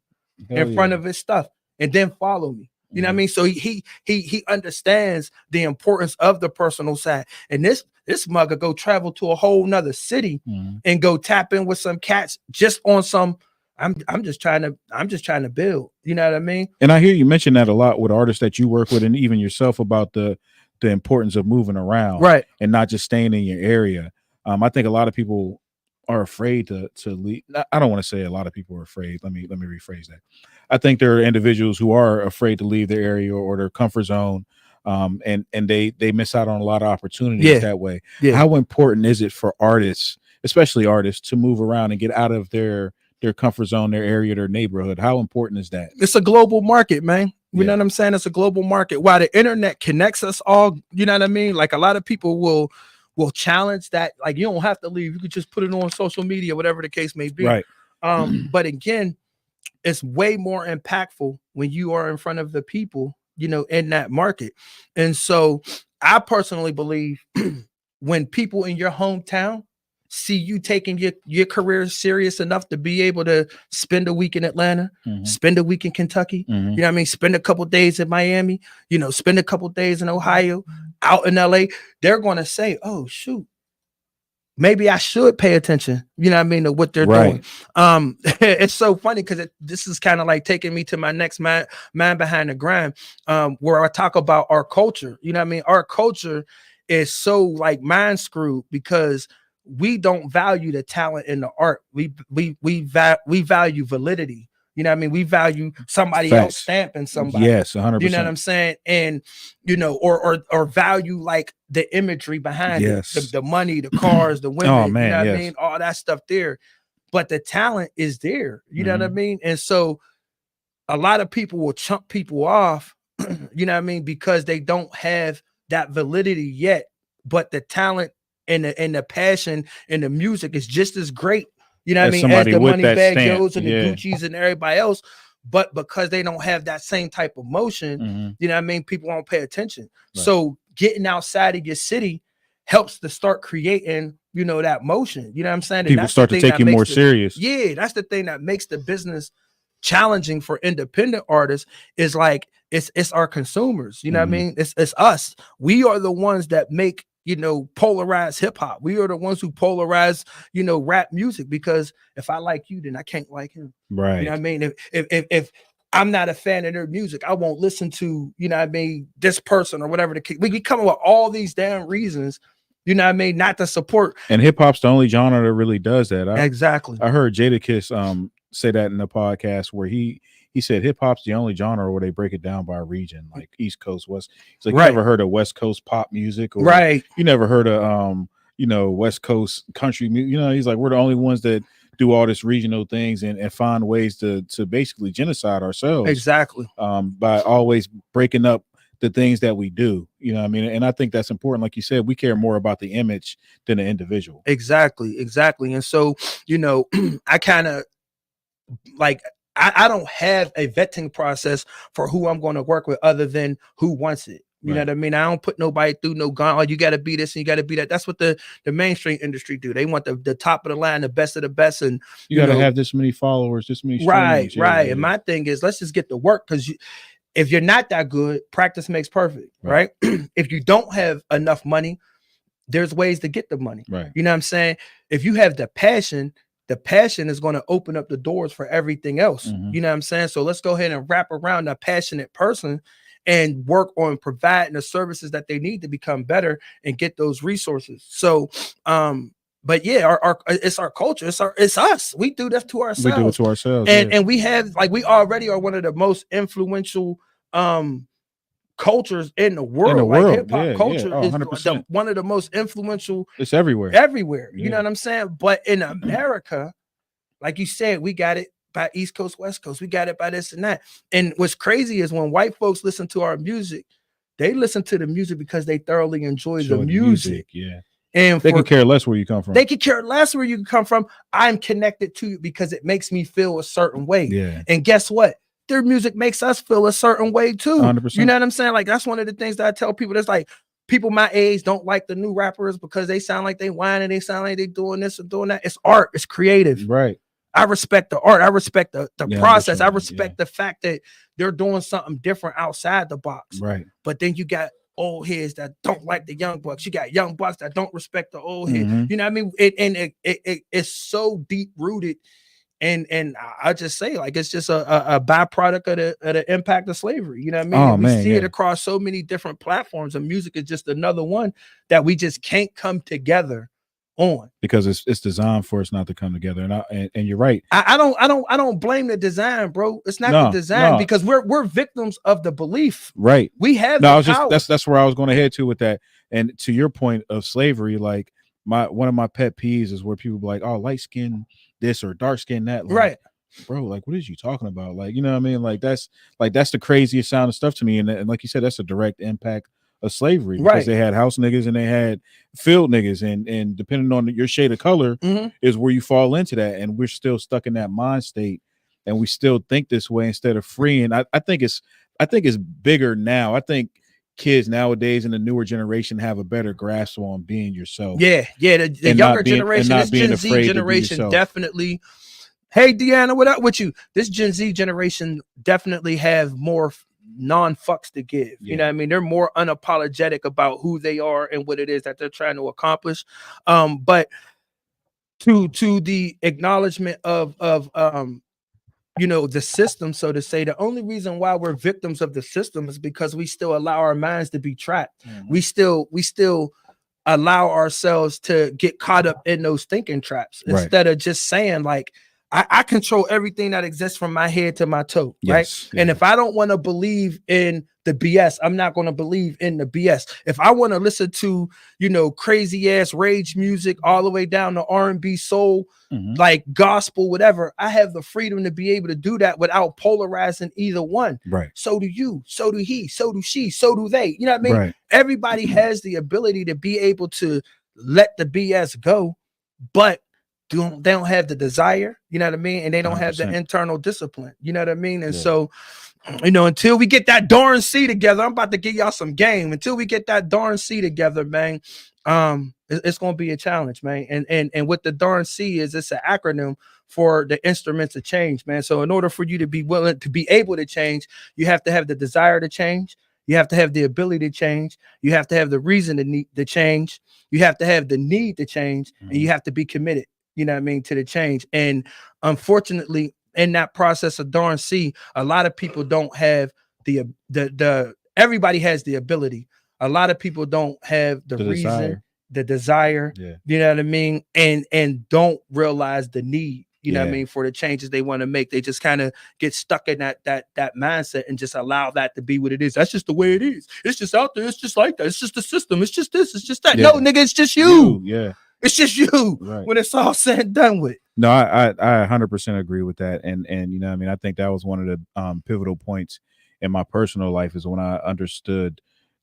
in front of his stuff and then follow me. You know what I mean? So he understands the importance of the personal side. And this mugger go travel to a whole nother city and go tap in with some cats just on some. I'm just trying to build. You know what I mean? And I hear you mention that a lot with artists that you work with, and even yourself, about the importance of moving around, right, and not just staying in your area. I think a lot of people are afraid to leave. I don't want to say a lot of people are afraid. Let me rephrase that. I think there are individuals who are afraid to leave their area or their comfort zone, and they miss out on a lot of opportunities that way. How important is it for artists, especially artists, to move around and get out of their comfort zone, their area, their neighborhood? How important is that? It's a global market, man. You know what I'm saying? It's a global market. While the internet connects us all, you know what I mean? Like, a lot of people will challenge that. Like, you don't have to leave. You could just put it on social media, whatever the case may be. Right. But again, it's way more impactful when you are in front of the people, in that market. And so I personally believe when people in your hometown see you taking your career serious enough to be able to spend a week in Atlanta, spend a week in Kentucky, spend a couple days in Miami, spend a couple days in Ohio, out in LA, they're going to say, oh, shoot, maybe I should pay attention, to what they're doing. It's so funny because this is kind of like taking me to my next man behind the grind, where I talk about our culture. Our culture is so like mind screwed because we don't value the talent in the art. We value validity. We value somebody else stamping somebody. Yes, 100%. You know what I'm saying? And or value like the imagery behind it, the money, the cars, the women. Oh, man, you know what I mean? All that stuff there, but the talent is there. You know what I mean? And so a lot of people will chump people off. Because they don't have that validity yet, but the talent and the passion and the music is just as great. As the Moneybagg Joes and the Gucci's and everybody else, but because they don't have that same type of motion, people won't pay attention. Right. So getting outside of your city helps to start creating, that motion. You know what I'm saying? And people start to take you more serious. Yeah, that's the thing that makes the business challenging for independent artists is like it's our consumers. You know what I mean? It's us. We are the ones that make polarize hip hop. We are the ones who polarize, rap music, because if I like you, then I can't like him. Right. You know what I mean? If I'm not a fan of their music, I won't listen to, this person or whatever the case. We come up with all these damn reasons, not to support. And hip hop's the only genre that really does that. Exactly. I heard Jadakiss say that in the podcast where he said hip hop's the only genre where they break it down by region, like East Coast, West. He's like, you never heard of West Coast pop music, or you never heard of West Coast country music. He's like, we're the only ones that do all this regional things and find ways to basically genocide ourselves. Exactly. By always breaking up the things that we do. And I think that's important. Like you said, we care more about the image than the individual. Exactly. And so, I kind of like, I don't have a vetting process for who I'm going to work with other than who wants it. You know what I mean? I don't put nobody through no gun. Oh, you got to be this and you got to be that. That's what the mainstream industry do. They want the top of the line, the best of the best. And you got to have this many followers, this many streams. Right. And my thing is, let's just get to work, because if you're not that good, practice makes perfect. Right. If you don't have enough money, there's ways to get the money. Right. You know what I'm saying? If you have the passion is going to open up the doors for everything else. You know what I'm saying? So let's go ahead and wrap around a passionate person and work on providing the services that they need to become better and get those resources. So, but yeah, it's our culture. It's us. We do that to ourselves. We do it to ourselves. And we have, like, we already are one of the most influential, cultures in the world. Like hip hop culture is one of the most influential. It's everywhere. You know what I'm saying? But in America, like you said, we got it by East Coast, West Coast. We got it by this and that. And what's crazy is when white folks listen to our music, they listen to the music because they thoroughly enjoy the music. Yeah. And they can care less where you come from. They can care less where you come from. I'm connected to you because it makes me feel a certain way. Yeah. And guess what? Their music makes us feel a certain way too. 100%. You know what I'm saying? Like, that's one of the things that I tell people. That's like, people my age don't like the new rappers because they sound like they whining, they sound like they doing this and doing that. It's art, it's creative. Right. I respect the art. I respect the process. I respect the fact that they're doing something different outside the box. Right. But then you got old heads that don't like the young bucks. You got young bucks that don't respect the old heads. You know what I mean? It's so deep rooted. And I just say, like, it's just a byproduct of the impact of slavery. You know what I mean? We see it across so many different platforms, and music is just another one that we just can't come together on, because it's designed for us not to come together. And you're right. I don't blame the design, bro. It's not the design, because we're victims of the belief. Right. We have that's where I was going to head to with that. And to your point of slavery, like, one of my pet peeves is where people be like, oh, light skin this or dark skin that. Like, right. Bro, like, what is you talking about? Like, you know what I mean? Like, that's the craziest sound of stuff to me. And like you said, that's a direct impact of slavery, because they had house niggas and they had field niggas, and depending on your shade of color is where you fall into that. And we're still stuck in that mind state. and we still think this way instead of freeing. I think it's bigger now. I think kids nowadays in the newer generation have a better grasp on being yourself. Yeah, the younger generation, this Gen Z generation definitely. Hey, Deanna, what up with you? This Gen Z generation definitely have more non-fucks to give. You know what I mean? They're more unapologetic about who they are and what it is that they're trying to accomplish. But to the acknowledgement of you know, the system, so to say, the only reason why we're victims of the system is because we still allow our minds to be trapped. We still allow ourselves to get caught up in those thinking traps instead of just saying like, I control everything that exists from my head to my toe, right? And if I don't want to believe in the BS, I'm not going to believe in the BS. If I want to listen to, you know, crazy ass rage music all the way down to R&B, soul, like gospel, whatever, I have the freedom to be able to do that without polarizing either one. Right. So do you, so do he, so do she, so do they. You know what I mean? Right. Everybody has the ability to be able to let the BS go, but they don't have the desire, you know what I mean? And they don't 100%. Have the internal discipline, you know what I mean? And so, you know, until we get that darn C together, I'm about to give y'all some game. Until we get that darn C together, man, it's going to be a challenge, man. And what the darn C is, it's an acronym for the instruments of change, man. So in order for you to be willing to be able to change, you have to have the desire to change. You have to have the ability to change. You have to have the reason to need to change. You have to have the need to change, and you have to be committed, you know what I mean, to the change. And unfortunately, in that process of darn C, a lot of people don't have the everybody has the ability. A lot of people don't have the reason, the desire, you know what I mean, and don't realize the need, you know what I mean, for the changes they want to make. They just kind of get stuck in that mindset and just allow that to be what it is. That's just the way it is. It's just out there. It's just like that. It's just the system. It's just this. It's just that. No, nigga, it's just you. It's just you when it's all said and done with. No, I 100% agree with that. And you know what I mean? I think that was one of the pivotal points in my personal life is when I understood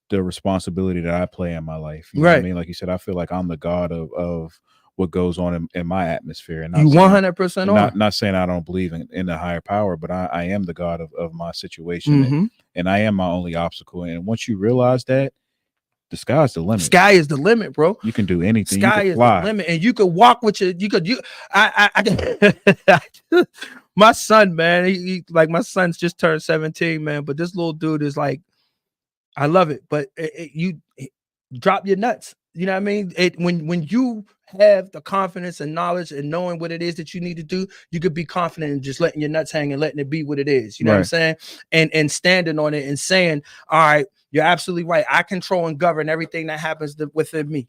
the responsibility that I play in my life. You know what I mean? Like you said, I feel like I'm the god of what goes on in my atmosphere. And you 100% are. Not saying I don't believe in the higher power, but I am the god of my situation. And I am my only obstacle. And once you realize that, the sky's the limit. Sky is the limit, bro. You can do anything. Sky is the limit, and you could walk with my son, man. He like my son's just turned 17, man. But this little dude is like, I love it. But you drop your nuts. You know what I mean? When you have the confidence and knowledge and knowing what it is that you need to do, you could be confident in just letting your nuts hang and letting it be what it is. You know what I'm saying? And standing on it and saying, all right, you're absolutely right. I control and govern everything that happens within me.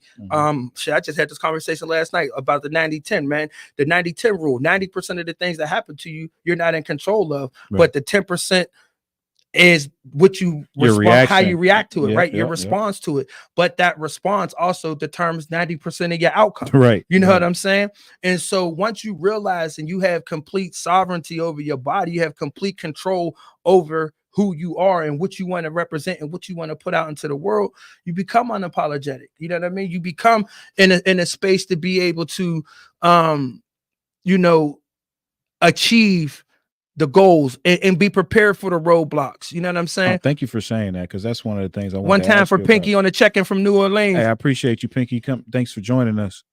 Shit, I just had this conversation last night about the 90-10, man. The 90-10 rule. 90% of the things that happen to you, you're not in control of, but the 10% is what you respond, how you react to it, right? Your response to it. But that response also determines 90% of your outcome. Right. You know what I'm saying? And so once you realize and you have complete sovereignty over your body, you have complete control over who you are and what you want to represent and what you want to put out into the world, you become unapologetic. You know what I mean? You become in a space to be able to, you know, achieve the goals and be prepared for the roadblocks. You know what I'm saying? Thank you for saying that, because that's one of the things I want. One time for Pinky on the check-in from New Orleans. Hey, I appreciate you, Pinky. Thanks for joining us.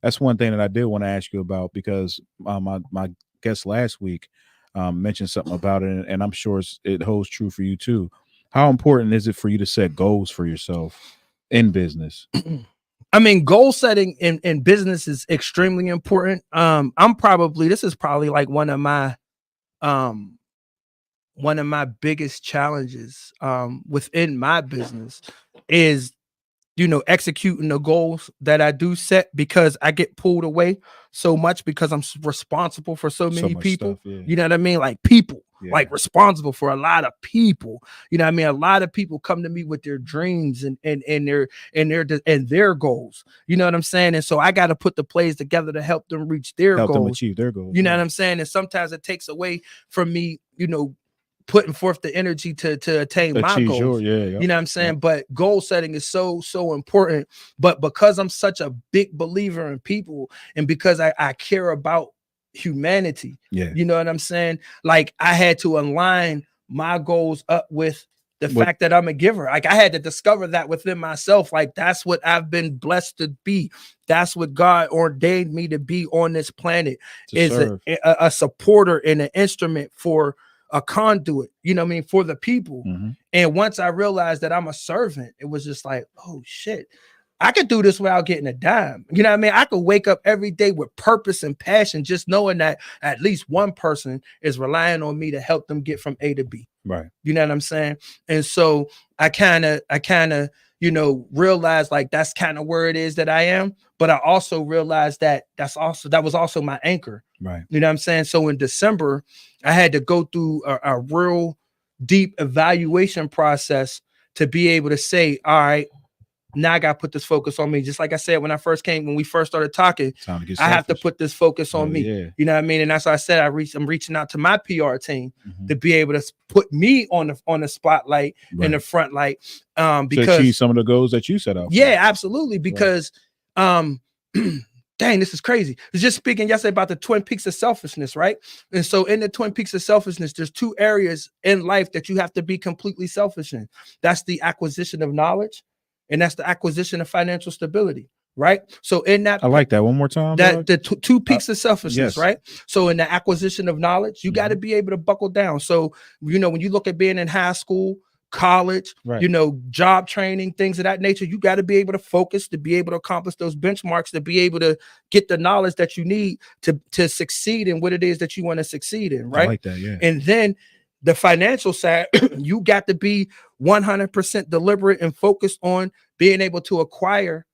That's one thing that I did want to ask you about, because my guest last week mentioned something about it, and I'm sure it holds true for you too. How important is it for you to set goals for yourself in business? I mean, goal setting in business is extremely important. This is probably like one of my biggest challenges within my business is, you know, executing the goals that I do set, because I get pulled away so much because I'm responsible for so many people. You know what I mean? Like people, like responsible for a lot of people. You know what I mean? A lot of people come to me with their dreams and their goals. You know what I'm saying? And so I got to put the plays together to help them reach their goals. Help them achieve their goals. You know what I'm saying? And sometimes it takes away from me, you know, putting forth the energy to attain my goals. You know what I'm saying? But goal setting is so important. But because I'm such a big believer in people, and because I care about humanity. Yeah. You know what I'm saying? Like I had to align my goals up with the fact that I'm a giver. Like I had to discover that within myself. Like that's what I've been blessed to be. That's what God ordained me to be on this planet, is a supporter and an instrument for a conduit, you know what I mean, for the people. And once I realized that I'm a servant, it was just like, oh shit, I could do this without getting a dime. You know what I mean? I could wake up every day with purpose and passion, just knowing that at least one person is relying on me to help them get from A to B. Right. You know what I'm saying? And so I kind of, you know, realized like that's kind of where it is that I am. But I also realized that that was also my anchor. Right. You know what I'm saying? So in December, I had to go through a real deep evaluation process to be able to say, all right, now I got to put this focus on me. Just like I said, when we first started talking, I have to put this focus on me. Yeah. You know what I mean? And that's why I said I'm reaching out to my PR team to be able to put me on the spotlight in the front light. Because to achieve some of the goals that you set out. Yeah, absolutely. Because dang, this is crazy. I was just speaking yesterday about the twin peaks of selfishness, right? And so in the twin peaks of selfishness, there's two areas in life that you have to be completely selfish in. That's the acquisition of knowledge, and that's the acquisition of financial stability, right? So in that, I like that. One more time. That the two peaks of selfishness, yes. right? So in the acquisition of knowledge, you got to be able to buckle down. So, you know, when you look at being in high school, college, you know, job training, things of that nature, you got to be able to focus, to be able to accomplish those benchmarks, to be able to get the knowledge that you need to succeed in what it is that you want to succeed in, right? I like that, yeah. And then the financial side, you got to be 100% deliberate and focused on being able to acquire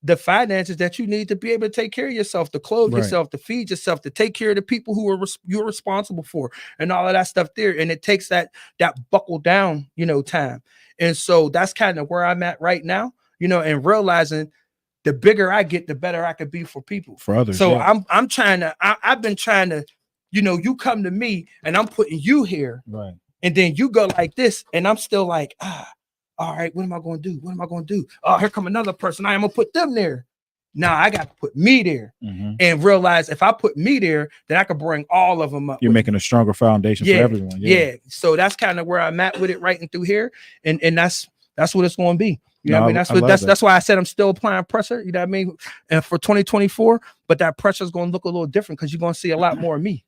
the finances that you need to be able to take care of yourself, to clothe yourself, to feed yourself, to take care of the people who are you're responsible for, and all of that stuff there. And it takes that buckle down, you know, time. And so that's kind of where I'm at right now, you know, and realizing the bigger I get, the better I could be for people, for others. So I'm trying to, I've been trying to, you know, you come to me and I'm putting you here, right? And then you go like this, and I'm still like, all right, what am I going to do? What am I going to do? Oh, here come another person. I am going to put them there. Now I got to put me there and realize if I put me there, then I can bring all of them up. You're making a stronger foundation for everyone. Yeah. So that's kind of where I'm at with it right and through here. And that's what it's going to be. You know what I mean? That's why I said I'm still applying pressure. You know what I mean? And for 2024, but that pressure is going to look a little different because you're going to see a lot more of me.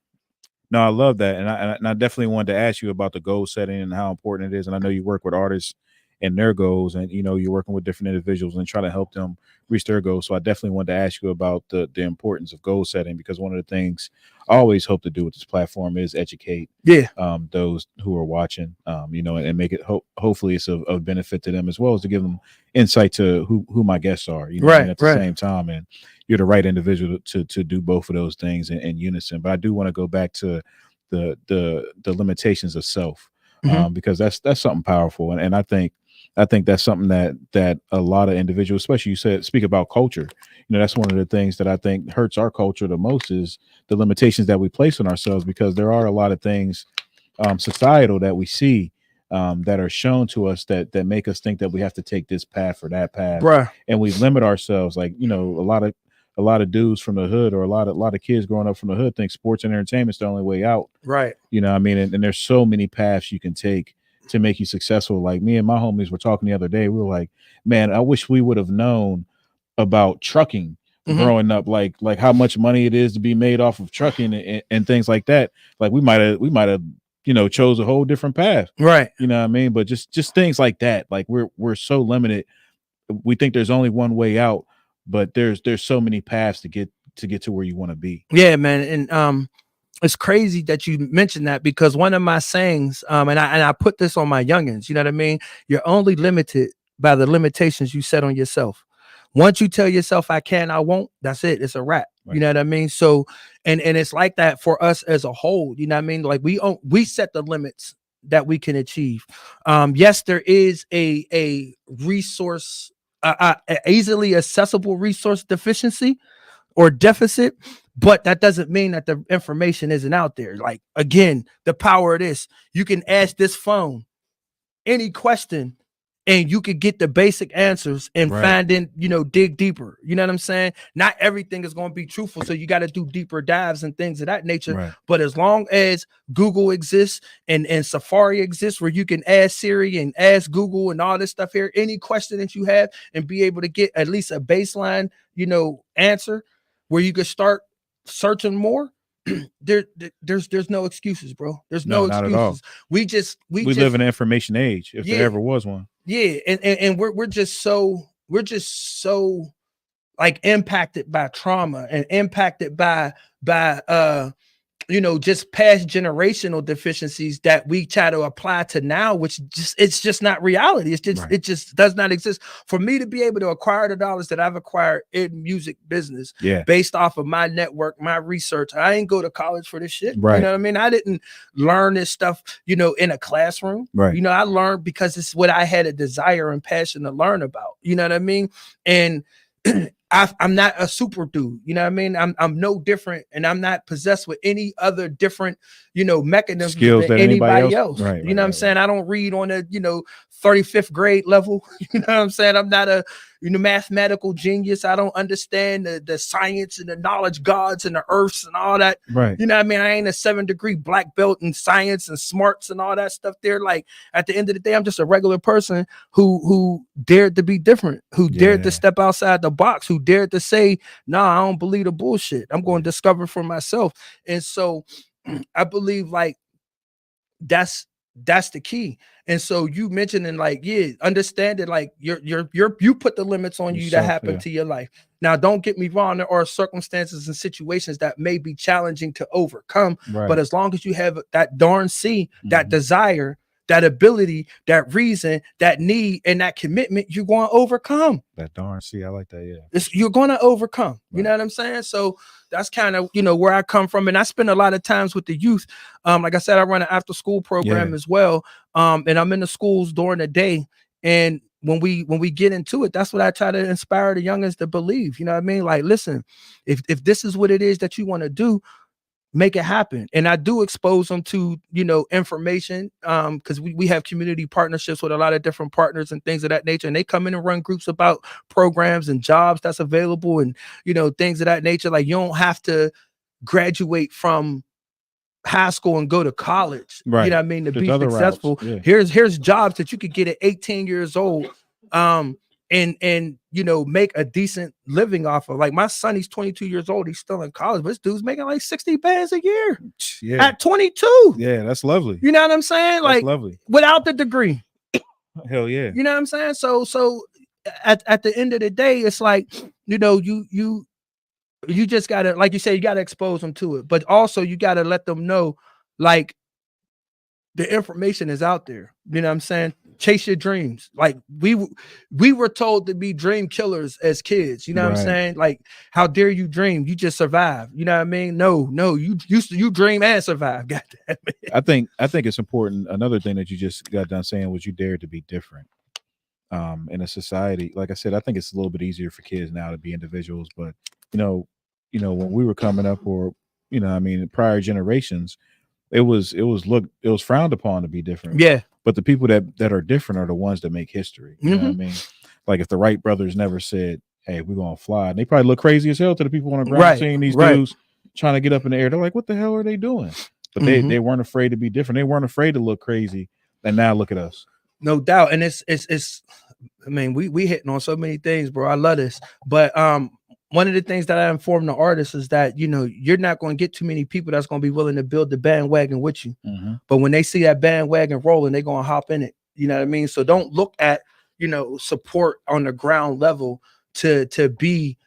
No, I love that. And I definitely wanted to ask you about the goal setting and how important it is. And I know you work with artists and their goals, and, you know, you're working with different individuals and trying to help them reach their goals. So I definitely wanted to ask you about the importance of goal setting, because one of the things I always hope to do with this platform is educate those who are watching, you know, and make it hopefully it's of benefit to them, as well as to give them insight to who my guests are, you know, and at the same time. And you're the right individual to do both of those things in unison. But I do want to go back to the limitations of self, because that's something powerful. And I think that's something that a lot of individuals, especially you speak about culture, you know, that's one of the things that I think hurts our culture the most, is the limitations that we place on ourselves, because there are a lot of things societal that we see that are shown to us that make us think that we have to take this path or that path, and we limit ourselves. Like, you know, a lot of dudes from the hood, or a lot of kids growing up from the hood, think sports and entertainment is the only way out. Right. You know what I mean? And there's so many paths you can take to make you successful. Like me and my homies were talking the other day. We were like, man, I wish we would have known about trucking growing up, like how much money it is to be made off of trucking and things like that. Like we might have, you know, chose a whole different path. Right. You know what I mean? But just things like that. Like we're so limited. We think there's only one way out, but there's so many paths to get to where you want to be. Yeah, man. And it's crazy that you mentioned that, because one of my sayings, and I put this on my youngins, you know what I mean? You're only limited by the limitations you set on yourself. Once you tell yourself I can, I won't, that's it. It's a wrap. Right. You know what I mean? So, and it's like that for us as a whole, you know what I mean? Like we set the limits that we can achieve. Yes, there is a resource, easily accessible resource deficiency or deficit, but that doesn't mean that the information isn't out there. Like, again, the power of this, you can ask this phone any question and you could get the basic answers and Right. finding, dig deeper. You know what I'm saying? Not everything is going to be truthful. So you got to do deeper dives and things of that nature. Right. But as long as Google exists and Safari exists where you can ask Siri and ask Google and all this stuff here, any question that you have and be able to get at least a baseline, answer where you could start searching more. There's no excuses, bro. There's no not at all. excuses. We just live in an information age, if there ever was one. Yeah, and we're just so like impacted by trauma and impacted by just past generational deficiencies that we try to apply to now, which it's just not reality. It's just It just does not exist. For me to be able to acquire the dollars that I've acquired in music business, based off of my network, my research, I ain't go to college for this shit. Right. You know what I mean? I didn't learn this stuff, in a classroom. Right. I learned because it's what I had a desire and passion to learn about. You know what I mean? And I'm not a super dude, you know what I mean? I'm no different, and I'm not possessed with any other different, mechanisms skills than anybody else. Right, you know what I'm saying? I don't read on a, 35th grade level. You know what I'm saying? I'm not a, mathematical genius. I don't understand the science and the knowledge gods and the earths and all that. Right. You know what I mean? I ain't a 7-degree black belt in science and smarts and all that stuff there. Like, at the end of the day, I'm just a regular person who dared to be different, who dared to step outside the box, who dared to say, nah, I don't believe the bullshit. I'm going to discover for myself. And so I believe like that's the key. And so you mentioning like, understand it, like you put the limits on you that happen to your life. Now, don't get me wrong, there are circumstances and situations that may be challenging to overcome, but as long as you have that darn C, that desire, that ability, that reason, that need, and that commitment, you're going to overcome. That darn C, I like that. Yeah, you're going to overcome. You know what I'm saying? So that's kind of, where I come from. And I spend a lot of times with the youth. Like I said, I run an after school program as well. And I'm in the schools during the day. And when we get into it, that's what I try to inspire the youngins to believe. You know what I mean? Like, listen, if this is what it is that you want to do, make it happen. And I do expose them to, information, because we have community partnerships with a lot of different partners and things of that nature. And they come in and run groups about programs and jobs that's available and, things of that nature. Like, you don't have to graduate from high school and go to college, you know what I mean, to be successful. Here's jobs that you could get at 18 years old. And make a decent living off of. Like, my son, he's 22 years old, he's still in college, but this dude's making like 60 bands a year at 22. Yeah, that's lovely. You know what I'm saying? Like, that's lovely. Without the degree. Hell yeah. You know what I'm saying? So at the end of the day, it's like, you just gotta, like you said, you gotta expose them to it, but also you gotta let them know, like, the information is out there. You know what I'm saying? Chase your dreams. Like, we were told to be dream killers as kids. You know what I'm saying? Like, how dare you dream? You just survive. You know what I mean? No, you dream and survive. God damn it. I think it's important. Another thing that you just got done saying was you dare to be different. In a society, like I said, I think it's a little bit easier for kids now to be individuals, but when we were coming up, or prior generations, it was frowned upon to be different. Yeah. But the people that are different are the ones that make history. You know what I mean? Like, if the Wright brothers never said, hey, we're gonna fly, and they probably look crazy as hell to the people on the ground, seeing these dudes trying to get up in the air. They're like, what the hell are they doing? But they weren't afraid to be different. They weren't afraid to look crazy. And now look at us. No doubt. And it's I mean, we hitting on so many things, bro. I love this. But one of the things that I inform the artists is that, you're not going to get too many people that's going to be willing to build the bandwagon with you. But when they see that bandwagon rolling, they're going to hop in it. You know what I mean? So don't look at, support on the ground level to be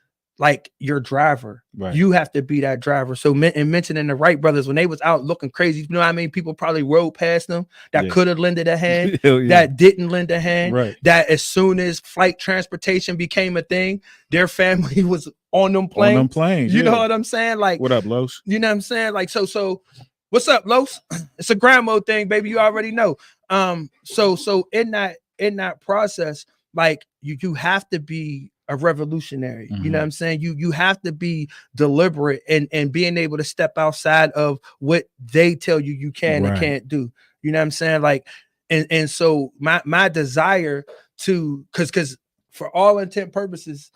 like your driver. You have to be that driver. So mentioning the Wright brothers, when they was out looking crazy, you know what I mean? People probably rode past them that could have lended a hand, that didn't lend a hand, that as soon as flight transportation became a thing, their family was on them planes. You know what I'm saying? Like, what up, Los? You know what I'm saying? Like, so what's up, Los? It's a grind mode thing, baby. You already know. So in that process, like, you have to be a revolutionary. You know what I'm saying? You have to be deliberate and being able to step outside of what they tell you can and can't do. You know what I'm saying? Like, and so my desire because for all intent purposes,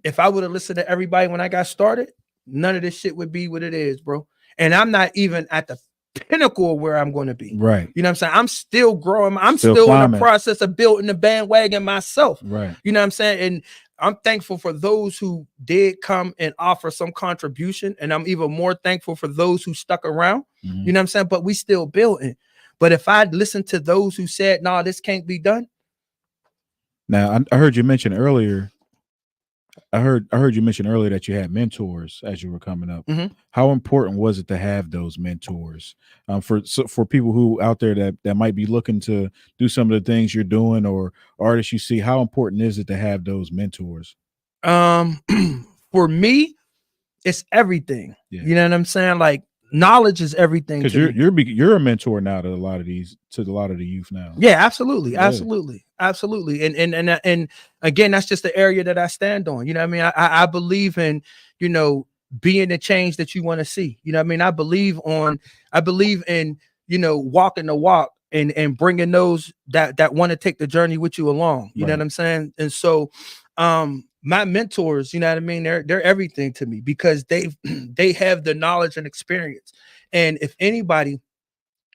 if I would have listened to everybody when I got started, none of this shit would be what it is, bro. And I'm not even at the pinnacle of where I'm going to be. Right. You know what I'm saying? I'm still growing. I'm Still still in climbing. the process of building the bandwagon myself. Right. You know what I'm saying? And I'm thankful for those who did come and offer some contribution. And I'm even more thankful for those who stuck around. Mhm. You know what I'm saying? But we still building. But if I listened to those who said, no, this can't be done. Now, I heard you mention earlier. I heard you mention earlier that you had mentors as you were coming up. Mhm. How important was it to have those mentors for people who out there that might be looking to do some of the things you're doing or artists you see? How important is it to have those mentors? For me, it's everything. Yeah. You know what I'm saying? Like knowledge is everything. Because you're a mentor now to a lot of the youth now. Yeah, absolutely, Yeah. absolutely. And again, that's just the area that I stand on. You know what I mean? I believe in, you know, being the change that you want to see. You know what I mean? I believe in, you know, walking the walk and bringing those that want to take the journey with you along. You know what I'm saying? And so, my mentors, you know what I mean? They're everything to me because they have the knowledge and experience. And if anybody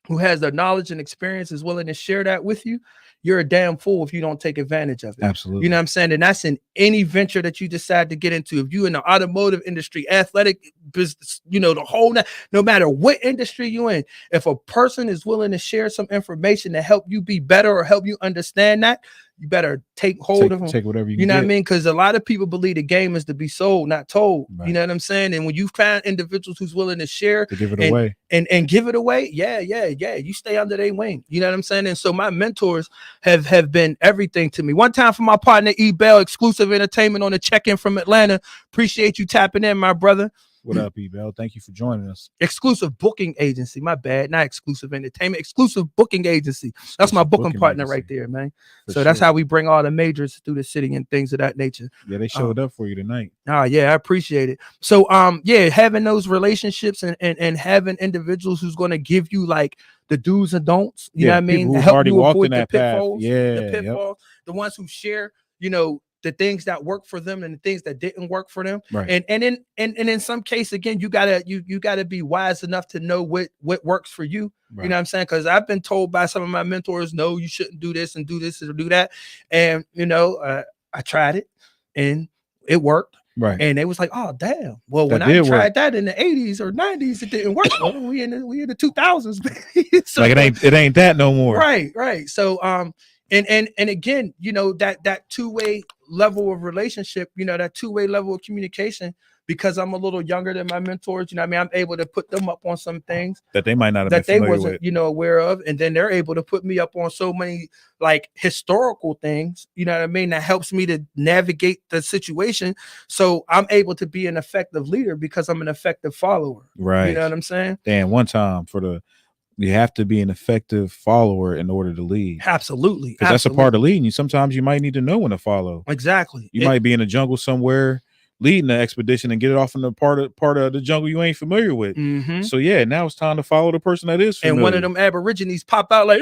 who has the knowledge and experience is willing to share that with you, you're a damn fool if you don't take advantage of it. Absolutely. You know what I'm saying? And that's in any venture that you decide to get into. If you in the automotive industry, athletic business, you know, the whole, no matter what industry you in, if a person is willing to share some information to help you be better or help you understand that, you better take hold of them. Take whatever you know get. what I mean? Because a lot of people believe the game is to be sold, not told. Right. You know what I'm saying? And when you find individuals who's willing to share, to give it away and give it away, yeah, you stay under their wing. You know what I'm saying? And so my mentors have been everything to me. One time for my partner E-Bell, Exclusive Entertainment on the check-in from Atlanta. Appreciate you tapping in, my brother. What up, E-Bell? Thank you for joining us. Exclusive Booking Agency. My bad. Not Exclusive Entertainment. Exclusive Booking Agency. That's my booking partner right there, man. So that's how we bring all the majors through the city and things of that nature. Yeah, they showed up for you tonight. Oh, yeah, I appreciate it. So, yeah, having those relationships and having individuals who's going to give you like the do's and don'ts, you know what I mean? Help you avoid the pitfalls, the ones who share, you know, the things that work for them and the things that didn't work for them. Right. And in some case, again, you gotta be wise enough to know what works for you. Right. You know what I'm saying? Because I've been told by some of my mentors, no, you shouldn't do this and do this or do that. And you know, I tried it and it worked. Right. And they was like, oh damn. Well, when I tried that in the 80s or 90s, it didn't work. Well, we in the 2000s, baby. So, like it ain't that no more. Right. So and again, you know, that two-way level of relationship, you know, that two-way level of communication, because I'm a little younger than my mentors, you know what I mean? I'm able to put them up on some things that they might not have that been they wasn't, with. you know, aware of. And then they're able to put me up on so many like historical things, you know what I mean? That helps me to navigate the situation. So I'm able to be an effective leader because I'm an effective follower. Right. You know what I'm saying? And one time you have to be an effective follower in order to lead. Absolutely. Because that's a part of leading. Sometimes you might need to know when to follow. Exactly. You might be in a jungle somewhere leading the expedition and get it off in the part of the jungle you ain't familiar with. Mm-hmm. So yeah, now it's time to follow the person that is familiar. And one of them Aborigines pop out like,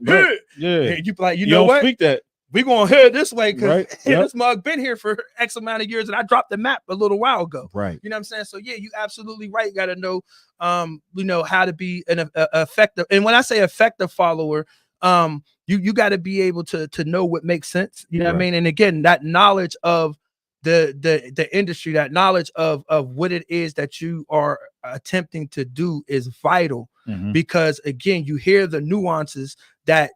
right. Yeah. And you like, you know what? Speak that. We're gonna head this way because right. This mug been here for X amount of years, and I dropped the map a little while ago. Right. You know what I'm saying? So yeah, you absolutely right. You gotta know you know, how to be an effective. And when I say effective follower, you got to be able to know what makes sense. You know what I mean? And again, that knowledge of the industry, that knowledge of what it is that you are attempting to do is vital. Because again, you hear the nuances that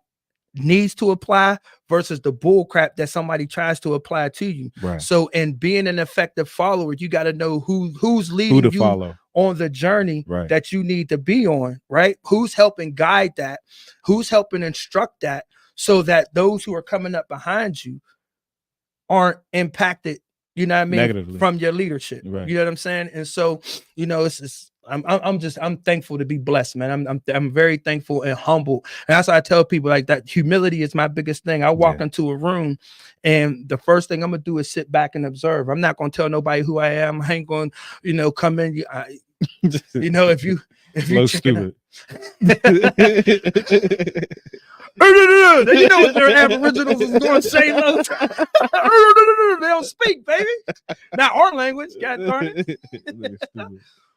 needs to apply versus the bull crap that somebody tries to apply to you. Right. So in being an effective follower, you got to know who's leading you follow on the journey that you need to be on, right? Who's helping guide that, who's helping instruct that, so that those who are coming up behind you aren't impacted, you know what I mean, negatively from your leadership. Right. You know what I'm saying? And so, you know, I'm thankful to be blessed, man. I'm very thankful and humble. And that's why I tell people like that humility is my biggest thing. I walk into a room and the first thing I'm gonna do is sit back and observe. I'm not gonna tell nobody who I am. I ain't gonna, you know, come in. You know, if you low stupid. Then you know what their aboriginals is going to say. They don't speak, baby. Not our language. God darn it.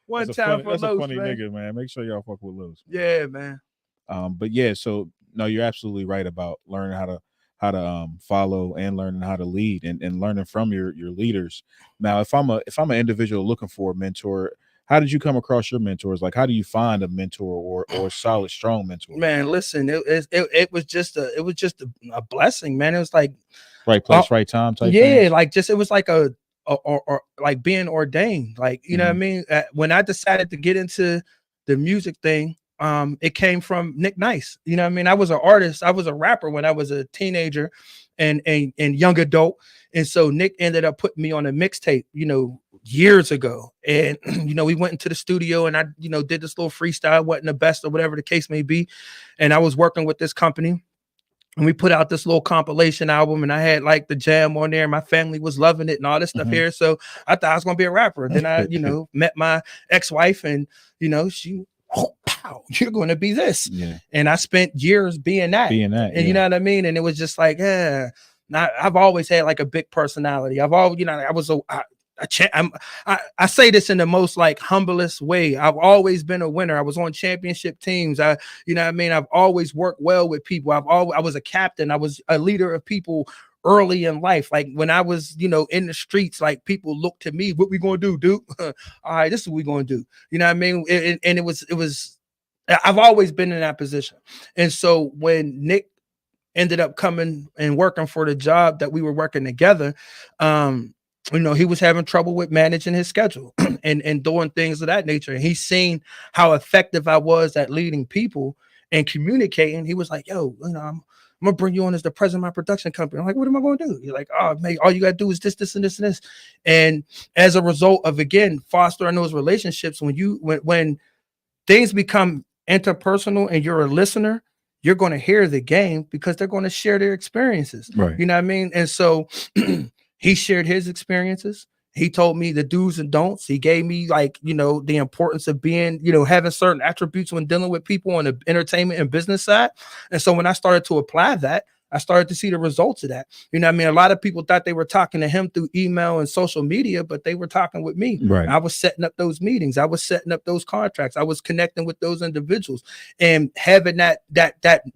One time for that's Los, a funny man. nigga, man. Make sure y'all fuck with Los. Yeah, man. But yeah, so no, you're absolutely right about learning how to follow and learning how to lead and learning from your leaders. Now, if I'm an individual looking for a mentor, how did you come across your mentors? Like, how do you find a mentor or solid, strong mentor? Man, listen, it was just a blessing, man. It was like right place, right time type yeah, things? like just it was like or like being ordained. Like, you know what I mean? When I decided to get into the music thing, it came from Nick Nice. You know what I mean? I was an artist, I was a rapper when I was a teenager and young adult. And so Nick ended up putting me on a mixtape, you know, years ago. And you know, we went into the studio and I, you know, did this little freestyle, wasn't the best or whatever the case may be. And I was working with this company. And we put out this little compilation album, and I had like the jam on there. My family was loving it and all this stuff here. So I thought I was gonna be a rapper. And then I, you know, met my ex-wife, and you know, she, oh, pow, you're gonna be this. Yeah. And I spent years being that. And you know what I mean? And it was just like, yeah. Now, I've always had like a big personality. I've always, you know, I was I say this in the most like humblest way. I've always been a winner. I was on championship teams. You know what I mean? I've always worked well with people. I was a captain. I was a leader of people early in life. Like when I was, you know, in the streets, like people looked to me, what we gonna do, dude? All right, this is what we gonna do. You know what I mean? And it was, I've always been in that position. And so when Nick ended up coming and working for the job that we were working together, you know, he was having trouble with managing his schedule and doing things of that nature. And he's seen how effective I was at leading people and communicating. He was like, yo, you know, I'm gonna bring you on as the president of my production company. I'm like, what am I gonna do? You're like, oh, man, all you gotta do is this, this, and this, and this. And as a result of, again, fostering those relationships, when things become interpersonal and you're a listener, you're going to hear the game because they're going to share their experiences. Right. You know what I mean? And so he shared his experiences. He told me the do's and don'ts. He gave me, like, you know, the importance of being, you know, having certain attributes when dealing with people on the entertainment and business side. And so when I started to apply that, I started to see the results of that. You know what I mean? A lot of people thought they were talking to him through email and social media, but they were talking with me. Right. I was setting up those meetings. I was setting up those contracts. I was connecting with those individuals, and having that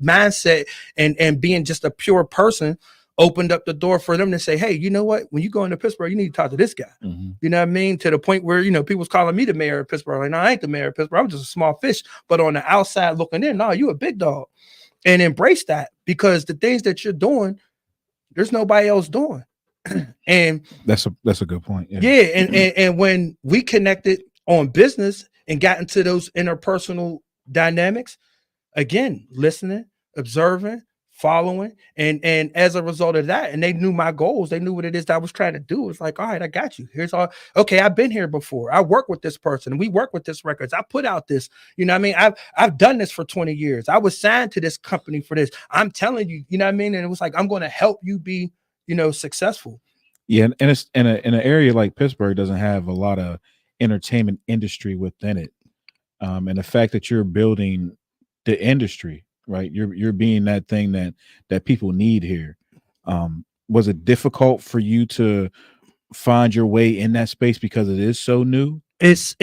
mindset and being just a pure person opened up the door for them to say, hey, you know what? When you go into Pittsburgh, you need to talk to this guy. You know what I mean? To the point where, you know, people was calling me the mayor of Pittsburgh. Like, no, I ain't the mayor of Pittsburgh. I'm just a small fish. But on the outside looking in, no, you a big dog. And embrace that, because the things that you're doing, there's nobody else doing. And that's a good point. Yeah. And when we connected on business and got into those interpersonal dynamics, again, listening, observing, following, and as a result of that, and they knew my goals, they knew what it is that I was trying to do. It's like, all right, I got you. Here's all. Okay, I've been here before. I work with this person. We work with this records. I put out this. You know what I mean? I've done this for 20 years. I was signed to this company for this. I'm telling you, you know what I mean? And it was like, I'm going to help you be, you know, successful. Yeah, and it's in an area like Pittsburgh doesn't have a lot of entertainment industry within it, and the fact that you're building the industry. Right, you're being that thing that people need here. Was it difficult for you to find your way in that space because it is so new? It's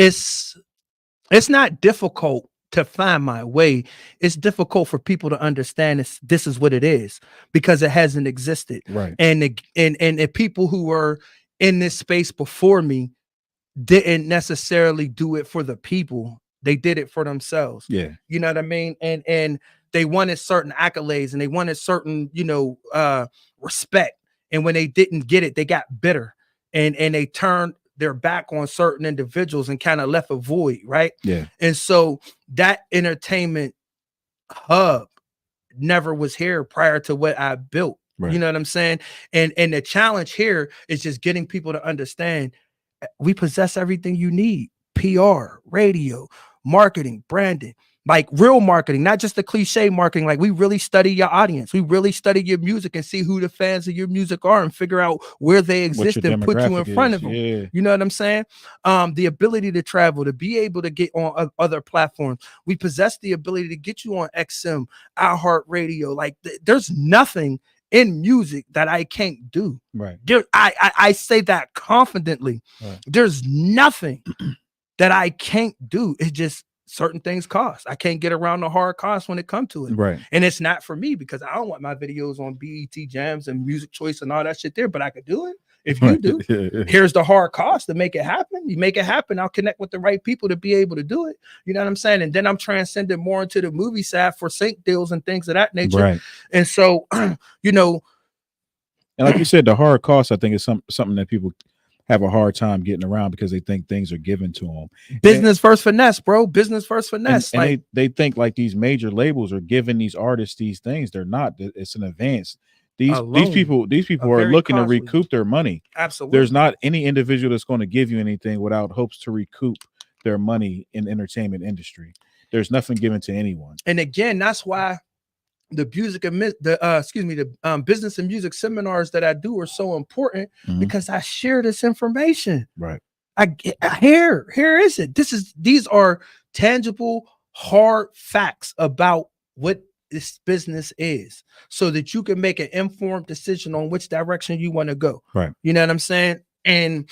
not difficult to find my way. It's difficult for people to understand this is what it is, because it hasn't existed. Right, and the people who were in this space before me didn't necessarily do it for the people. They did it for themselves. Yeah, you know what I mean. And they wanted certain accolades and they wanted certain, you know, respect. And when they didn't get it, they got bitter and they turned their back on certain individuals and kind of left a void. Right. Yeah. And so that entertainment hub never was here prior to what I built. Right. You know what I'm saying? And the challenge here is just getting people to understand we possess everything you need: PR, radio, marketing, branding. like real marketing, not just the cliche marketing. Like we really study your audience. We really study your music and see who the fans of your music are and figure out where they exist and put you in front of them. Yeah. You know what I'm saying? The ability to travel, to be able to get on other platforms. We possess the ability to get you on XM, iHeartRadio. Like there's nothing in music that I can't do. Right. I say that confidently. Right. There's nothing that I can't do. It's just certain things cost. I can't get around the hard costs when it comes to it. Right. And it's not for me because I don't want my videos on BET Jams and Music Choice and all that shit there, but I could do it. If you do, here's the hard cost to make it happen. You make it happen. I'll connect with the right people to be able to do it. You know what I'm saying? And then I'm transcending more into the movie side for sync deals and things of that nature. Right. And so, you know, and like you said, the hard cost, I think, is something that people have a hard time getting around because they think things are given to them. Business first finesse, bro. Business first finesse. And they think like these major labels are giving these artists these things. They're not. It's an advance. These people are looking to recoup their money. Absolutely. There's not any individual that's going to give you anything without hopes to recoup their money in the entertainment industry. There's nothing given to anyone. And again, that's why the business and music seminars that I do are so important because I share this information. Right. Here is it. These are tangible, hard facts about what this business is, so that you can make an informed decision on which direction you want to go. Right. You know what I'm saying? And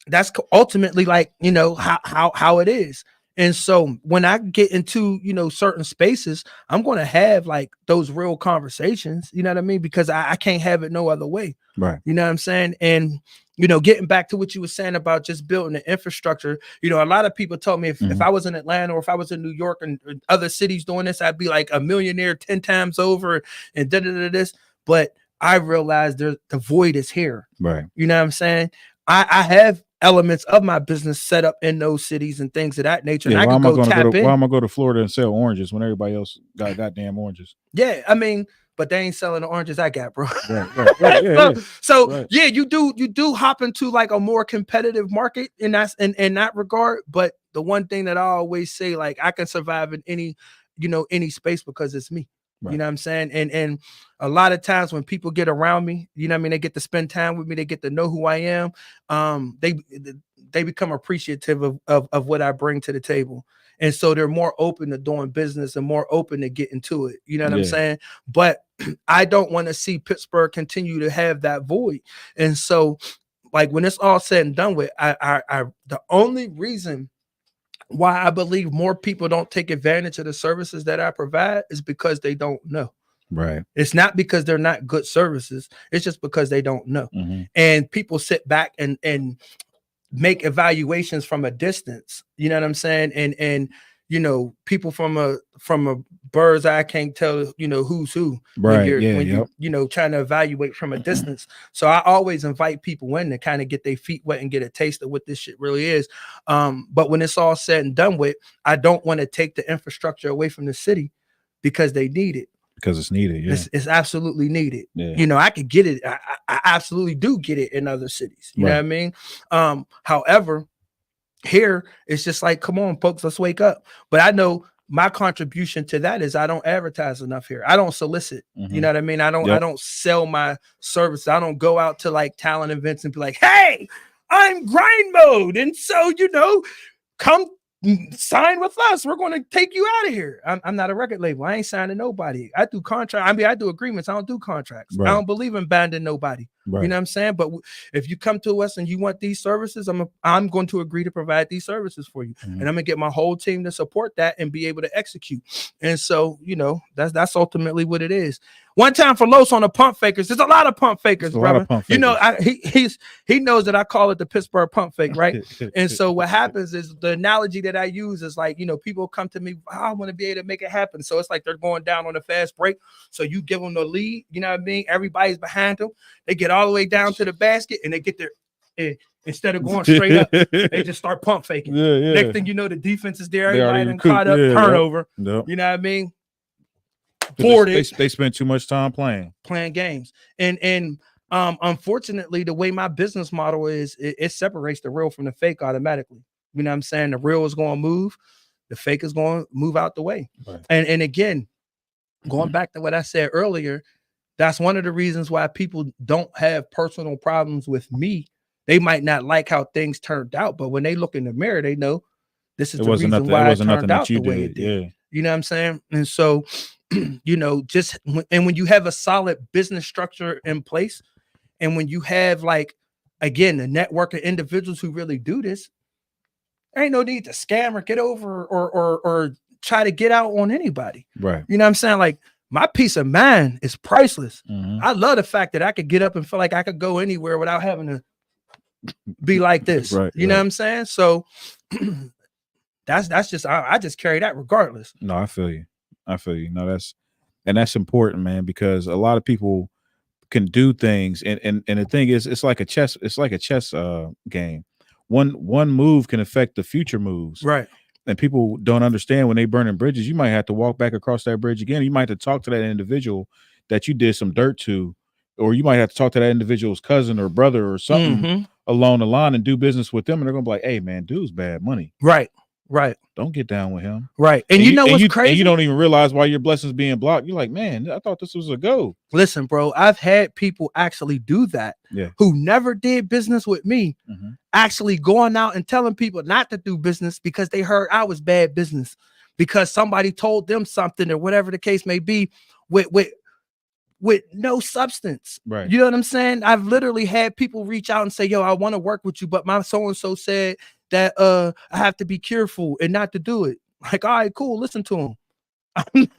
that's ultimately like, you know, how it is. And so when I get into, you know, certain spaces, I'm going to have like those real conversations, you know what I mean? Because I can't have it no other way. Right. You know what I'm saying? And, you know, getting back to what you were saying about just building the infrastructure, you know, a lot of people told me if I was in Atlanta or if I was in New York and other cities doing this, I'd be like a millionaire 10 times over and this. But I realized the void is here. Right. You know what I'm saying? I have elements of my business set up in those cities and things of that nature. Yeah, and I could go tap in. Why am I go to Florida and sell oranges when everybody else got goddamn oranges? Yeah, I mean, but they ain't selling the oranges I got, bro. Right. So yeah, you do hop into like a more competitive market in that regard. But the one thing that I always say, like, I can survive in any space because it's me. Right. You know what I'm saying? And a lot of times when people get around me, you know what I mean, they get to spend time with me, they get to know who I am. They become appreciative of what I bring to the table. And so they're more open to doing business and more open to getting to it. You know what I'm saying? But I don't want to see Pittsburgh continue to have that void. And so, like, when it's all said and done with, the only reason why I believe more people don't take advantage of the services that I provide is because they don't know. Right. It's not because they're not good services. It's just because they don't know. And people sit back and make evaluations from a distance. You know what I'm saying? And you know, people from a bird's eye can't tell, you know, who's who. Right. When you're, you know, trying to evaluate from a distance. So I always invite people in to kind of get their feet wet and get a taste of what this shit really is. But when it's all said and done with, I don't want to take the infrastructure away from the city because they need it. Because it's needed. Yeah. It's absolutely needed. Yeah. You know, I could get it. I absolutely do get it in other cities. You know what I mean? However, here it's just like, come on, folks, let's wake up. But I know my contribution to that is I don't advertise enough here. I don't solicit. You know what I mean? I don't sell my service. I don't go out to like talent events and be like, hey, I'm grind mode. And so, you know, come sign with us. We're going to take you out of here. I'm not a record label. I ain't signing nobody. I do contract. I mean, I do agreements. I don't do contracts. Right. I don't believe in banding nobody. Right. You know what I'm saying? But if you come to us and you want these services, I'm going to agree to provide these services for you. And I'm going to get my whole team to support that and be able to execute. And so, you know, that's ultimately what it is. One time for Los on the pump fakers. There's a lot of pump fakers, brother. You know, he knows that I call it the Pittsburgh pump fake, right? And so what happens is the analogy that I use is like, you know, people come to me, I want to be able to make it happen. So it's like they're going down on a fast break. So you give them the lead, you know what I mean? Everybody's behind them. They get all the way down to the basket and they get their instead of going straight up, they just start pump faking. Next thing you know, the defense is there. Everybody done caught up, turnover. You know what I mean? They spend too much time playing games. And unfortunately, the way my business model is, it separates the real from the fake automatically. You know what I'm saying? The real is going to move. the fake is going to move out the way. Right. And again, going back to what I said earlier, that's one of the reasons why people don't have personal problems with me. They might not like how things turned out, but when they look in the mirror, they know this is the reason why it turned out the way it did. Yeah. You know what I'm saying? And so, you know, when you have a solid business structure in place, and when you have, like, again, a network of individuals who really do this, there ain't no need to scam or get over or try to get out on anybody. Right. You know what I'm saying? Like, my peace of mind is priceless. Mm-hmm. I love the fact that I could get up and feel like I could go anywhere without having to be like this. Right. You know what I'm saying? So that's just, I just carry that regardless. No, I feel you. No, that's important, man, because a lot of people can do things, and the thing is, it's like a chess game. One move can affect the future moves. Right. And people don't understand when they burning bridges, you might have to walk back across that bridge again. You might have to talk to that individual that you did some dirt to, or you might have to talk to that individual's cousin or brother or something along the line and do business with them. And they're going to be like, hey, man, dude's bad money. Right. Don't get down with him. Right. And you know what's crazy? And you don't even realize why your blessings being blocked. You're like, man, I thought this was a go. Listen, bro, I've had people actually do that who never did business with me, actually going out and telling people not to do business because they heard I was bad business, because somebody told them something or whatever the case may be with no substance. Right. You know what I'm saying? I've literally had people reach out and say, yo, I want to work with you, but my so-and-so said that I have to be careful and not to do it. Like, all right, cool. Listen to him. I'm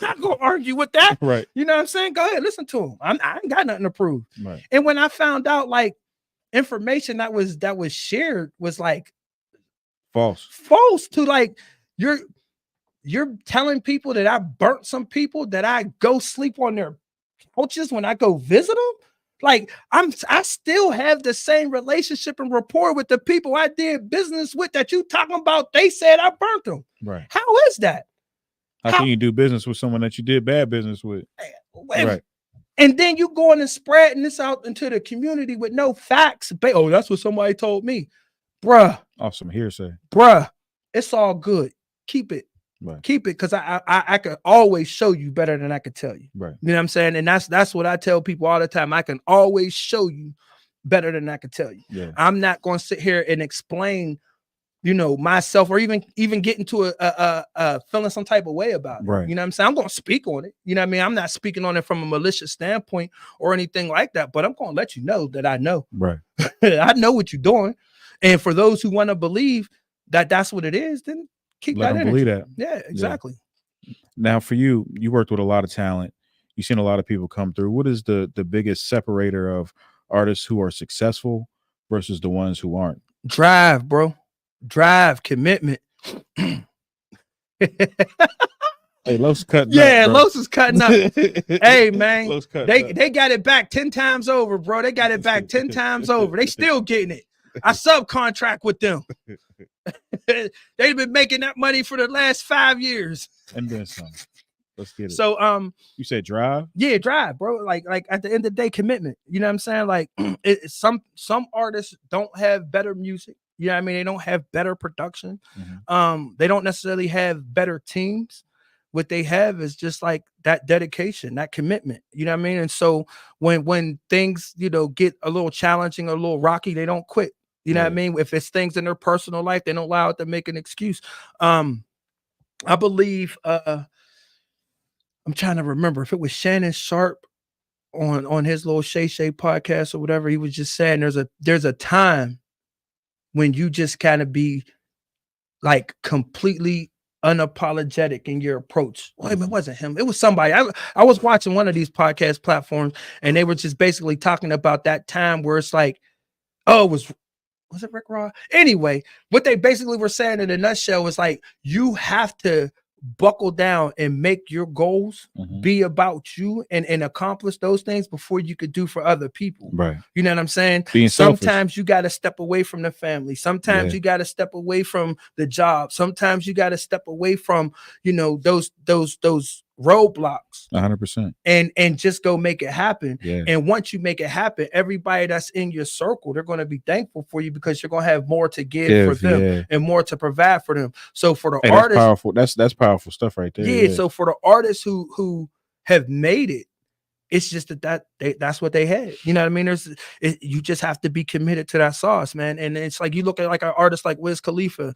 not gonna argue with that. Right. You know what I'm saying? Go ahead, listen to him. I ain't got nothing to prove. Right. And when I found out, like, information that was shared was like false to, like, you're telling people that I burnt some people, that I go sleep on their couches when I go visit them. Like, I still have the same relationship and rapport with the people I did business with that you talking about. They said I burnt them. Right. How is that? How can you do business with someone that you did bad business with? Right. And then you going and spreading this out into the community with no facts. Oh, that's what somebody told me. Bruh. Off some hearsay. Bruh. It's all good. Keep it. Right. Keep it, because I could always show you better than I could tell you. Right. You know what I'm saying? And that's what I tell people all the time. I can always show you better than I could tell you. Yeah. I'm not going to sit here and explain, you know, myself, or even get into a feeling some type of way about it. Right. You know what I'm saying? I'm going to speak on it. You know what I mean? I'm not speaking on it from a malicious standpoint or anything like that, but I'm going to let you know that I know. Right. I know what you're doing. And for those who want to believe that that's what it is, then keep Let that them believe that. Yeah, exactly. Yeah. Now, for you worked with a lot of talent. You've seen a lot of people come through. What is the biggest separator of artists who are successful versus the ones who aren't? Drive, bro. Drive, commitment. Hey, Los cutting up, bro. Los is cutting up. Hey, man, they got it back 10 times over, bro. They got it back 10 times over. They still getting it. I subcontract with them. They've been making that money for the last 5 years. And then some. Let's get it. So you said drive? Yeah, drive, bro. Like at the end of the day, commitment. You know what I'm saying? Like some artists don't have better music. You know what I mean? They don't have better production. They don't necessarily have better teams. What they have is just like that dedication, that commitment. You know what I mean? And so when things, you know, get a little challenging, a little rocky, they don't quit. You know what I mean? If it's things in their personal life, they don't allow it to make an excuse. I believe I'm trying to remember if it was Shannon Sharp on his little Shay Shay podcast or whatever. He was just saying there's a time when you just kind of be like completely unapologetic in your approach. Well, it wasn't him. It was somebody. I was watching one of these podcast platforms, and they were just basically talking about that time where it's like, oh, was it Rick Ross? Anyway, what they basically were saying in a nutshell was like, you have to buckle down and make your goals be about you and accomplish those things before you could do for other people. Right. You know what I'm saying? Sometimes you got to step away from the family. Sometimes you got to step away from the job. Sometimes you got to step away from, you know, those roadblocks 100%. and just go make it happen. Yeah. And once you make it happen, everybody that's in your circle, they're going to be thankful for you because you're going to have more to give for them and more to provide for them. So for the artists, that's powerful. That's powerful stuff right there. Yeah. So for the artists who have made it, it's just that's what they had. You know what I mean? You just have to be committed to that sauce, man. And it's like you look at like an artist like Wiz Khalifa,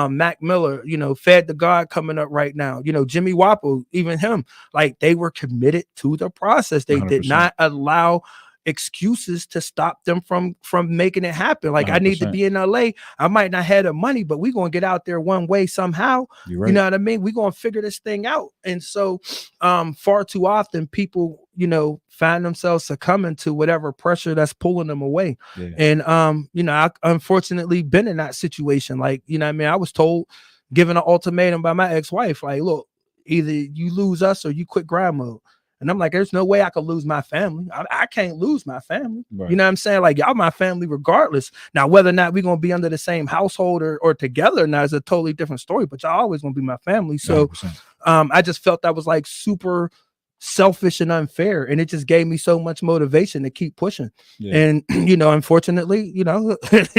Mac Miller, you know, Fed the God coming up right now, you know, Jimmy Wapo, even him, like they were committed to the process. They 100%. Did not allow excuses to stop them from making it happen. Like 100%. I need to be in LA. I might not have the money, but we're gonna get out there one way somehow. Right. You know what I mean? We're gonna figure this thing out. And so far too often people, you know, find themselves succumbing to whatever pressure that's pulling them away. Yeah. And you know, I unfortunately been in that situation. Like, you know what I mean? I was told, given an ultimatum by my ex-wife, like, look, either you lose us or you quit grind mode. And I'm like, there's no way I could lose my family. I can't lose my family. Right. You know what I'm saying? Like, y'all my family regardless. Now, whether or not we're going to be under the same household or together now is a totally different story, but y'all always going to be my family. So I just felt that was like super selfish and unfair. And it just gave me so much motivation to keep pushing. Yeah. And, you know, unfortunately, you know,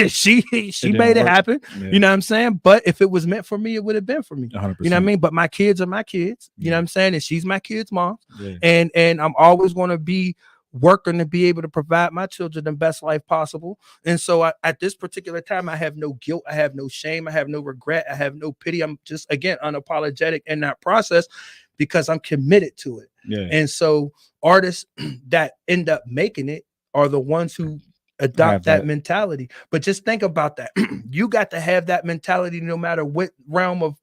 she made it happen. Yeah. You know what I'm saying? But if it was meant for me, it would have been for me. 100%. You know what I mean? But my kids are my kids. You know what I'm saying? And she's my kid's mom. Yeah. And I'm always going to be working to be able to provide my children the best life possible. And so at this particular time, I have no guilt. I have no shame. I have no regret. I have no pity. I'm just, again, unapologetic in that process because I'm committed to it. Yeah. And so artists that end up making it are the ones who adopt that mentality. But just think about that. You got to have that mentality no matter what realm of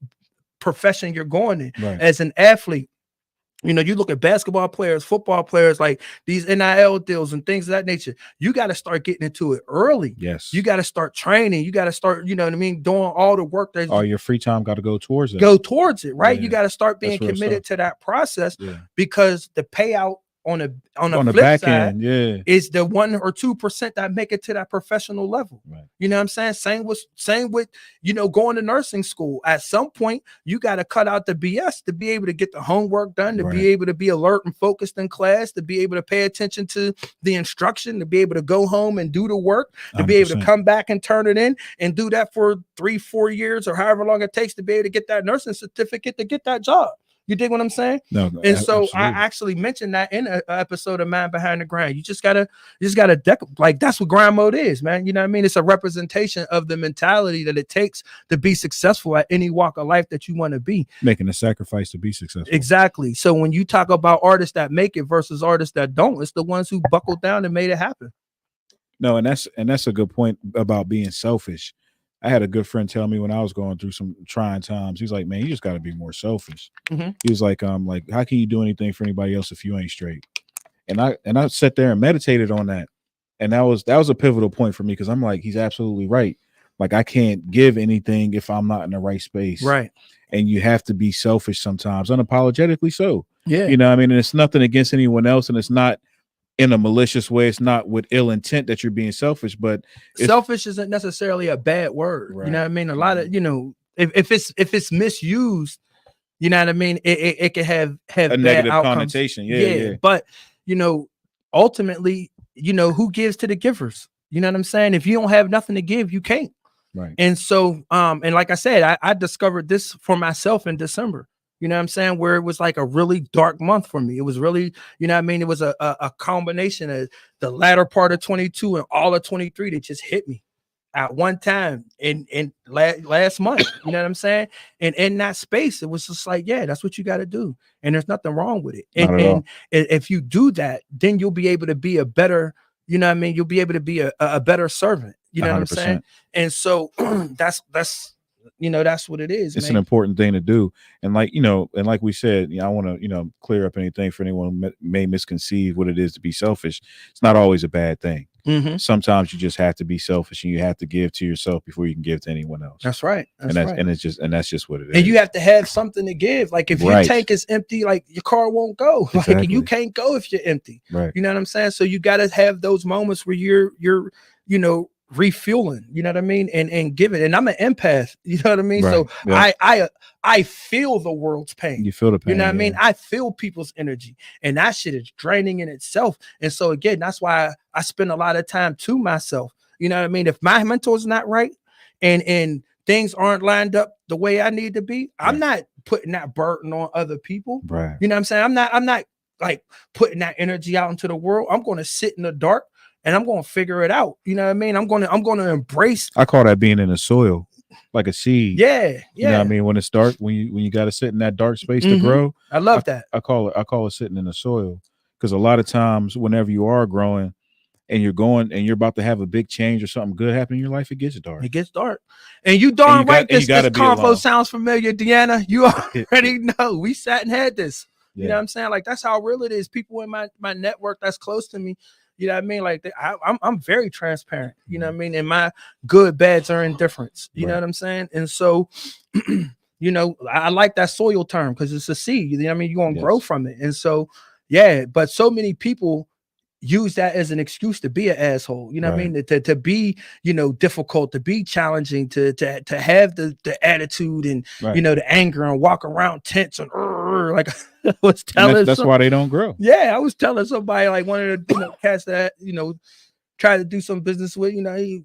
profession you're going in. Right. As an athlete, you know, you look at basketball players, football players, like these NIL deals and things of that nature. You got to start getting into it early. Yes. You got to start training. You got to start, you know what I mean, doing all the work that all your free time got to go towards it. Go towards it, right? Yeah. You got to start being committed to that process because the payout on the flip back side end, is the 1 or 2% that make it to that professional level. Right. You know what I'm saying? Same with, you know, going to nursing school. At some point, you got to cut out the BS to be able to get the homework done, to be able to be alert and focused in class, to be able to pay attention to the instruction, to be able to go home and do the work, to 100%. Be able to come back and turn it in and do that for 3-4 years or however long it takes to be able to get that nursing certificate to get that job. You dig what I'm saying? No, and so absolutely. I actually mentioned that in an episode of Man Behind the Grind. You just gotta like that's what grind mode is, man. You know what I mean? It's a representation of the mentality that it takes to be successful at any walk of life that you want to be. Making a sacrifice to be successful. Exactly. So when you talk about artists that make it versus artists that don't, it's the ones who buckled down and made it happen. No, and that's a good point about being selfish. I had a good friend tell me when I was going through some trying times, he's like, man, you just got to be more selfish. Mm-hmm. He was like, how can you do anything for anybody else if you ain't straight? And I sat there and meditated on that. And that was a pivotal point for me because I'm like, he's absolutely right. Like I can't give anything if I'm not in the right space. Right. And you have to be selfish sometimes, unapologetically so. Yeah. You know what I mean? And it's nothing against anyone else. And it's not in a malicious way. It's not with ill intent that you're being selfish, but selfish isn't necessarily a bad word. Right. You know what I mean? A lot of, you know, if it's misused, you know what I mean? It can have a negative connotation. Yeah. But, you know, ultimately, you know, who gives to the givers? You know what I'm saying? If you don't have nothing to give, you can't. Right. And so, and like I said, I discovered this for myself in December. You know what I'm saying? Where it was like a really dark month for me. It was really, you know what I mean? It was a combination of the latter part of 22 and all of 23 that just hit me at one time in last month. You know what I'm saying? And in that space, it was just like, yeah, that's what you got to do. And there's nothing wrong with it. And if you do that, then you'll be able to be a better, you know what I mean? You'll be able to be a better servant. You know 100%. What I'm saying? And so that's you know, that's what it is. It's an important thing to do. And like, you know, and like we said, you know, I want to, you know, clear up anything for anyone who may misconceive what it is to be selfish. It's not always a bad thing. Mm-hmm. Sometimes you just have to be selfish and you have to give to yourself before you can give to anyone else. That's right. And that's just what it is. And you have to have something to give. Like if your tank is empty, like your car won't go. Exactly. Like you can't go if you're empty. Right. You know what I'm saying? So you got to have those moments where you're, you know, refueling, you know what I mean, and giving. And I'm an empath, you know what I mean. Right. So Yeah. I feel the world's pain. You feel the pain. You know what I yeah. mean? I feel people's energy, and that shit is draining in itself. And so again, that's why I spend a lot of time to myself. You know what I mean? If my mental is not right, and things aren't lined up the way I need to be, I'm not putting that burden on other people. Right. You know what I'm saying? I'm not like putting that energy out into the world. I'm going to sit in the dark and I'm going to figure it out. You know what I mean? I'm going to embrace. I call that being in the soil, like a seed. Yeah. You know what I mean? When it's dark, when you got to sit in that dark space Mm-hmm. to grow. I love that. I call it sitting in the soil, because a lot of times whenever you are growing and you're about to have a big change or something good happen in your life, it gets dark. It gets dark. And you darn right, this convo sounds familiar, Deanna. You already know. We sat and had this. You know what I'm saying? Like, that's how real it is. People in my network that's close to me, you know what I mean? Like, I'm very transparent. You know what I mean? And my good, bads are indifference. You know what I'm saying? And so, you know, I like that soil term because it's a seed. You know what I mean? You're going to grow from it. And so, but so many people use that as an excuse to be an asshole, you know what I mean? To be, you know, difficult, to be challenging, to have the attitude and you know, the anger, and walk around tense and like I was telling. That's why they don't grow. Yeah, I was telling somebody, like one of the cats that you know try to do some business with, you know, he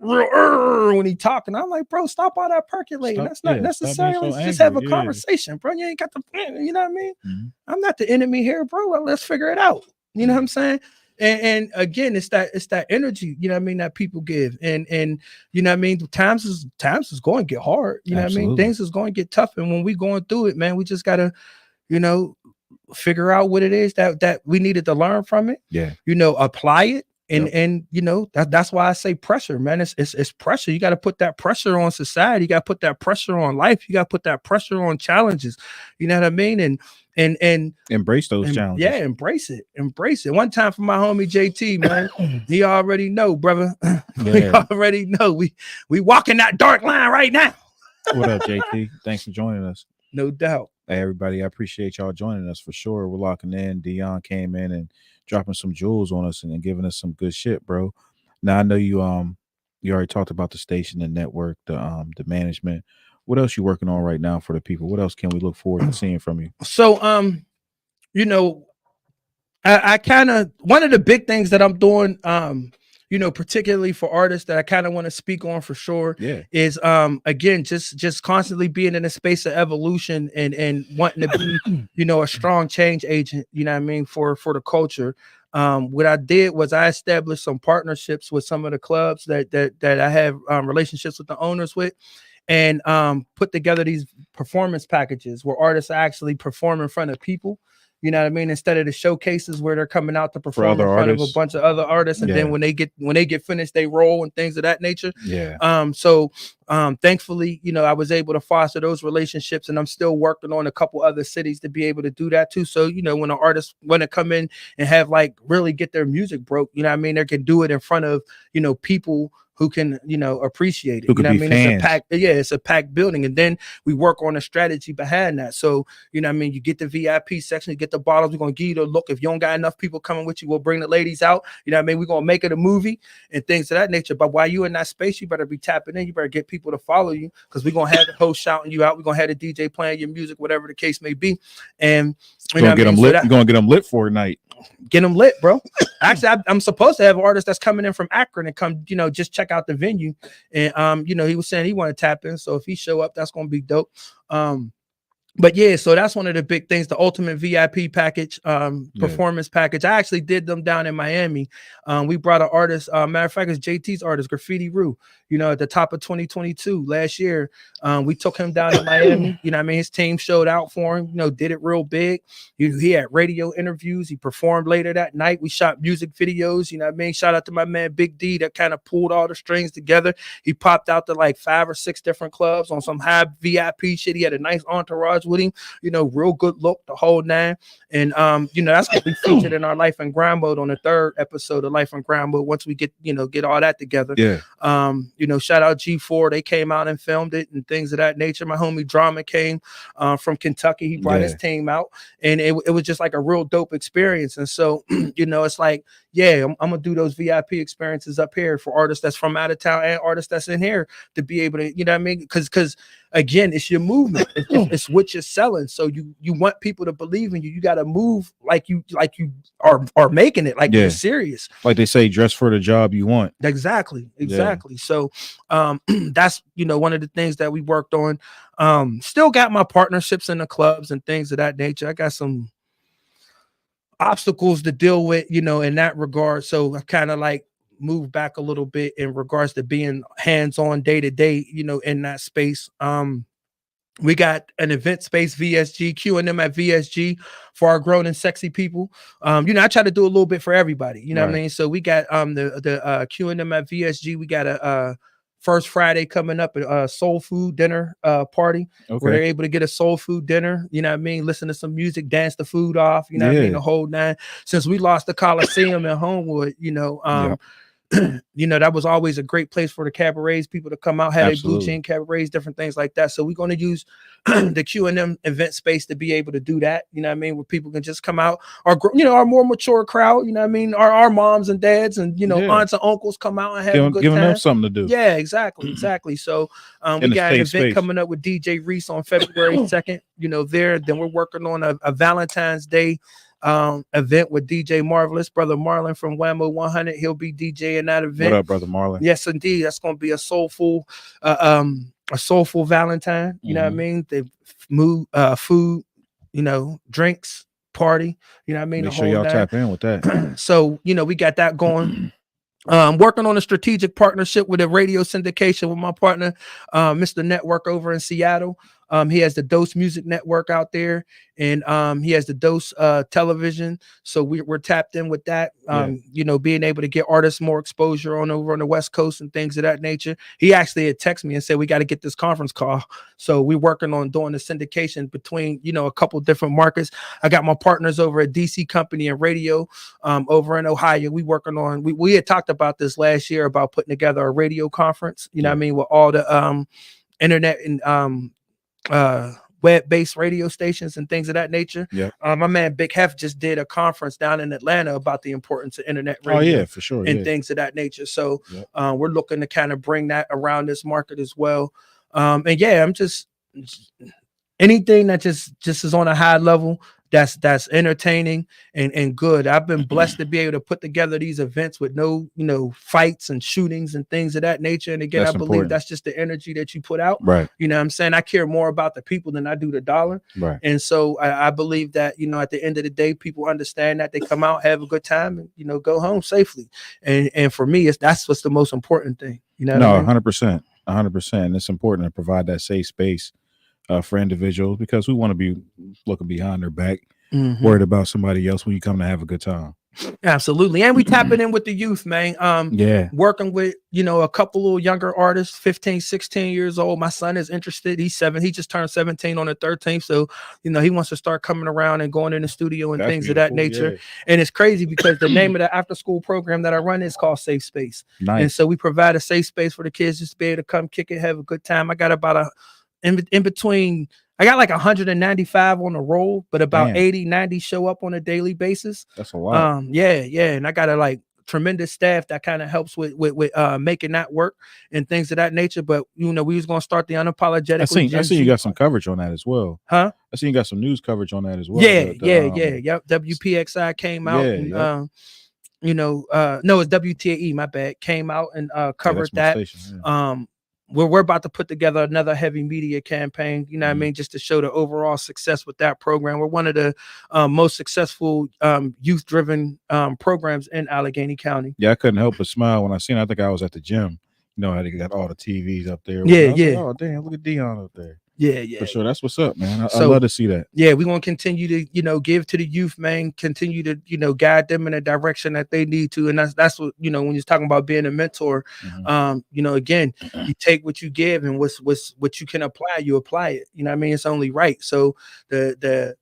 real when he talking. I'm like, bro, stop all that percolating. That's not necessary. Let's just have a conversation, bro. You ain't got the, you know what I mean? I'm not the enemy here, bro. Let's figure it out. You know what I'm saying? And again, it's that energy, you know what I mean, that people give. And you know what I mean, times is going to get hard. You know what I mean? Things is going to get tough. And when we going through it, man, we just gotta, you know, figure out what it is that we needed to learn from it. Yeah. You know, apply it. And you know, that's why I say pressure, man. It's pressure. You got to put that pressure on society. You got to put that pressure on life. You got to put that pressure on challenges. You know what I mean? And embrace those challenges. Yeah, embrace it. One time for my homie JT, man, he already know, brother. We already know. We walking that dark line right now. What up, JT? Thanks for joining us. No doubt. Hey, everybody, I appreciate y'all joining us for sure. We're locking in. Dion came in and dropping some jewels on us and giving us some good shit, bro. Now I know you already talked about the station, the network, the management. What else you working on right now for the people? What else can we look forward to seeing from you? So you know, I kind of, one of the big things that I'm doing, you know, particularly for artists that I kind of want to speak on for sure, is again, just constantly being in a space of evolution and wanting to be, you know, a strong change agent, you know what I mean, for the culture. What I did was I established some partnerships with some of the clubs that I have relationships with the owners with, and put together these performance packages where artists actually perform in front of people. You know what I mean? Instead of the showcases where they're coming out to perform in front of a bunch of other artists, and then when they get finished, they roll and things of that nature. So thankfully, you know, I was able to foster those relationships, and I'm still working on a couple other cities to be able to do that too. So, you know, when an artist want to come in and have like really get their music broke, you know what I mean, they can do it in front of, you know, people who can, you know, appreciate it. You know what I mean? Fans. It's a packed building. And then we work on a strategy behind that. So, you know what I mean? You get the VIP section, you get the bottles, we're going to give you the look. If you don't got enough people coming with you, we'll bring the ladies out. You know what I mean? We're going to make it a movie and things of that nature. But while you're in that space, you better be tapping in. You better get people to follow you, because we're going to have the host shouting you out. We're going to have the DJ playing your music, whatever the case may be. And you're going to get them lit. You're going to get them lit for a night. Get them lit, bro. Actually, I'm supposed to have an artist that's coming in from Akron and come, you know, just check out the venue. And you know, he was saying he want to tap in. So if he show up, that's gonna be dope. But yeah, so that's one of the big things, the ultimate VIP package, performance package. I actually did them down in Miami. We brought an artist, matter of fact, it's JT's artist, Graffiti Roo, you know, at the top of 2022 last year. We took him down in Miami. You know what I mean? His team showed out for him, you know, did it real big. He had radio interviews. He performed later that night. We shot music videos, you know what I mean? Shout out to my man, Big D, that kind of pulled all the strings together. He popped out to like 5 or 6 different clubs on some high VIP shit. He had a nice entourage cards with him, real good look, the whole nine. And that's gonna be featured in our Life and Grind Mode on the 3rd episode of Life and Grind Mode once we get all that together. Yeah. Shout out G4, they came out and filmed it and things of that nature. My homie Drama came from Kentucky, he brought his team out, and it was just like a real dope experience. And so it's like, yeah, I'm gonna do those VIP experiences up here for artists that's from out of town and artists that's in here to be able to, because again, it's your movement, it's what you're selling. So you want people to believe in you. You got to move like you are making it, like you're serious. Like they say, dress for the job you want. Exactly. So that's one of the things that we worked on. Still got my partnerships in the clubs and things of that nature. I got some obstacles to deal with, in that regard. So I kind of like moved back a little bit in regards to being hands-on day to day, in that space. We got an event space, VSG, Q&M at VSG for our grown and sexy people. I try to do a little bit for everybody, what I mean? So we got the Q&M at VSG. We got a first Friday coming up, a soul food dinner party where they're able to get a soul food dinner, listen to some music, dance the food off, the whole nine. Since we lost the Coliseum in Homewood, that was always a great place for the cabarets, people to come out, have a blue jean cabarets, different things like that. So we're going to use the Q&M event space to be able to do that, where people can just come out, our more mature crowd, our moms and dads and, aunts and uncles come out and have a good giving time. them something to do. Yeah, exactly. So we got an event coming up with DJ Reese on February 2nd, then we're working on a Valentine's Day event with DJ Marvelous, brother Marlon from Whammo 100. He'll be DJing that event. What up, brother Marlon? Yes, indeed. That's going to be a soulful Valentine. You know what I mean? The food, drinks, party. You know what I mean? Make sure y'all tap in with that. So, we got that going. Working on a strategic partnership with a radio syndication with my partner, Mr. Network over in Seattle. He has the Dose Music Network out there, and he has the Dose television. So we're tapped in with that. Being able to get artists more exposure over on the West Coast and things of that nature. He actually had texted me and said we got to get this conference call. So we're working on doing the syndication between a couple different markets. I got my partners over at DC Company and Radio over in Ohio. We working on. We had talked about this last year about putting together a radio conference. What I mean, with all the internet and web-based radio stations and things of that nature. My man Big Hef just did a conference down in Atlanta about the importance of internet radio. For sure, and things of that nature. So we're looking to kind of bring that around this market as well. I'm just anything that just is on a high level that's entertaining and good. I've been blessed to be able to put together these events with no, fights and shootings and things of that nature. And again, I believe that's just the energy that you put out. Right. You know what I'm saying? I care more about the people than I do the dollar. Right. And so I believe that, at the end of the day, people understand that they come out, have a good time and, go home safely. And for me, that's what's the most important thing. No, 100%. 100%. It's important to provide that safe space for individuals, because we want to be looking behind their back, worried about somebody else when you come to have a good time. Absolutely. And we tapping in with the youth, man. Working with, a couple little younger artists, 15, 16 years old. My son is interested. He's 7. He just turned 17 on the 13th. So, he wants to start coming around and going in the studio and things of that nature. And it's crazy because the name of the after school program that I run is called Safe Space. Nice. And so we provide a safe space for the kids just to be able to come kick it, have a good time. I got about in between, I got like 195 on the roll, but about 80, 90 show up on a daily basis. That's a lot. And I got a tremendous staff that kind of helps with making that work and things of that nature. But we was gonna start the unapologetic. I seen you got some coverage on that as well. Huh? I seen you got some news coverage on that as well. Yep. WPXI came out and no, it's WTAE, my bad, came out and covered that. Station, we're about to put together another heavy media campaign, what I mean, just to show the overall success with that program. We're one of the most successful youth-driven programs in Allegheny County. Yeah, I couldn't help but smile when I seen it. I think I was at the gym. How they got all the TVs up there. Yeah. Like, oh, damn, look at Dion up there. Yeah. For sure. That's what's up, man. I So- love to see that. Yeah, we're gonna continue to, give to the youth, man. Continue to, guide them in a direction that they need to. And that's what, when you're talking about being a mentor, again, you take what you give, and what you can apply, you apply it. You know what I mean? It's only right. So the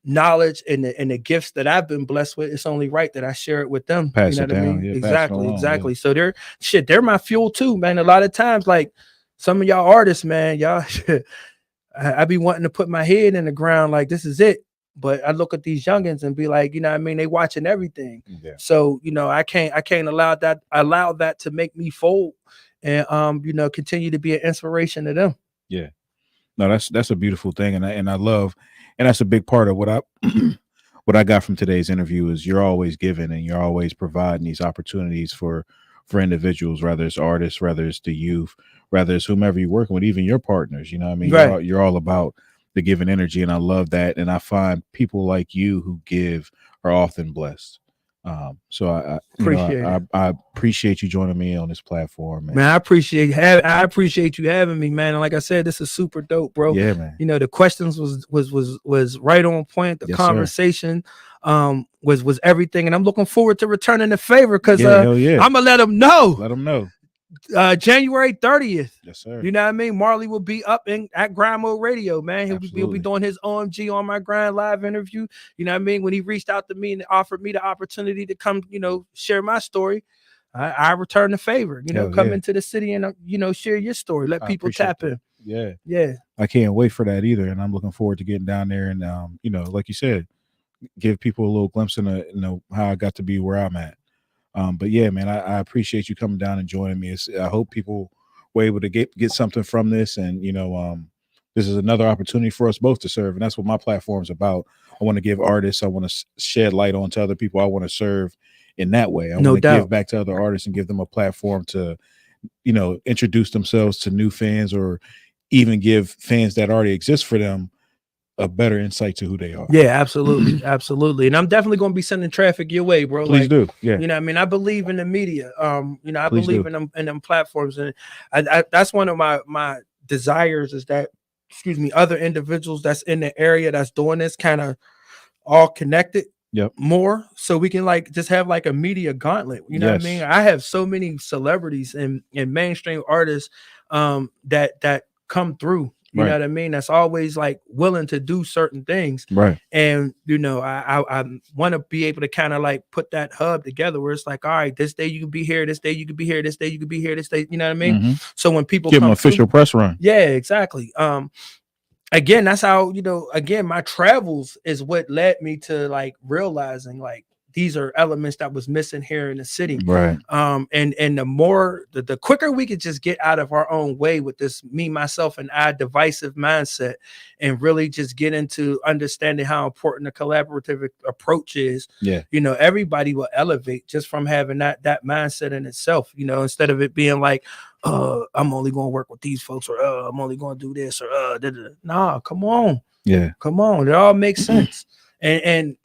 knowledge and the gifts that I've been blessed with, it's only right that I share it with them. Pass you know it what I down. mean? Yeah, pass it Exactly. along, yeah. So they're my fuel too, man. A lot of times, like some of y'all artists, man, y'all I be wanting to put my head in the ground like this is it. But I look at these youngins and be like, what I mean? They watching everything. Yeah. So, I can't allow that to make me fold and continue to be an inspiration to them. Yeah. No, that's a beautiful thing. And I love, and that's a big part of what I got from today's interview is you're always giving and you're always providing these opportunities for individuals, whether it's artists, whether it's the youth, whether it's whomever you're working with, even your partners. You know what I mean? Right. You're all about the giving energy, and I love that. And I find people like you who give are often blessed. So I appreciate you joining me on this platform, man. Man, I appreciate you having me, man. And like I said, this is super dope, bro. Yeah, man. The questions was right on point. The Yes, conversation was everything, and I'm looking forward to returning the favor because hell yeah. I'm gonna let them know. Let them know. January 30th. Yes, sir. You know what I mean? Marley will be up at Grindmode Radio, man. He'll be doing his OMG on my grind live interview. You know what I mean? When he reached out to me and offered me the opportunity to come, share my story, I returned the favor. Come into the city and share your story. Let people tap in. Yeah. I can't wait for that either, and I'm looking forward to getting down there and like you said, give people a little glimpse into how I got to be where I'm at. But yeah, man, I appreciate you coming down and joining me. I hope people were able to get something from this, and this is another opportunity for us both to serve, and that's what my platform's about. I want to give artists, I want to shed light onto other people, I want to serve in that way. I want to give back to other artists and give them a platform to, introduce themselves to new fans, or even give fans that already exist for them a better insight to who they are. Yeah, absolutely. Absolutely. And I'm definitely going to be sending traffic your way, bro. Please do. Yeah. You know what I mean? I believe in the media. I Please believe do. in them platforms. And I that's one of my desires is that, other individuals that's in the area that's doing this kind of all connected more. So we can just have a media gauntlet. You know what I mean? I have so many celebrities and mainstream artists that come through. You know what I mean? That's always willing to do certain things. Right. And, I want to be able to kind of put that hub together where it's all right, this day you can be here, this day you can be here, this day you can be here, this day, you know what I mean? Mm-hmm. So when people give them an official press run. Yeah, exactly. Again, that's how, my travels is what led me to realizing these are elements that was missing here in the city. Right. And the quicker we could just get out of our own way with this me, myself, and I divisive mindset and really just get into understanding how important a collaborative approach is. Yeah. Everybody will elevate just from having that mindset in itself, instead of it being I'm only going to work with these folks, or I'm only going to do this, or nah, come on. Yeah. Come on. It all makes sense. And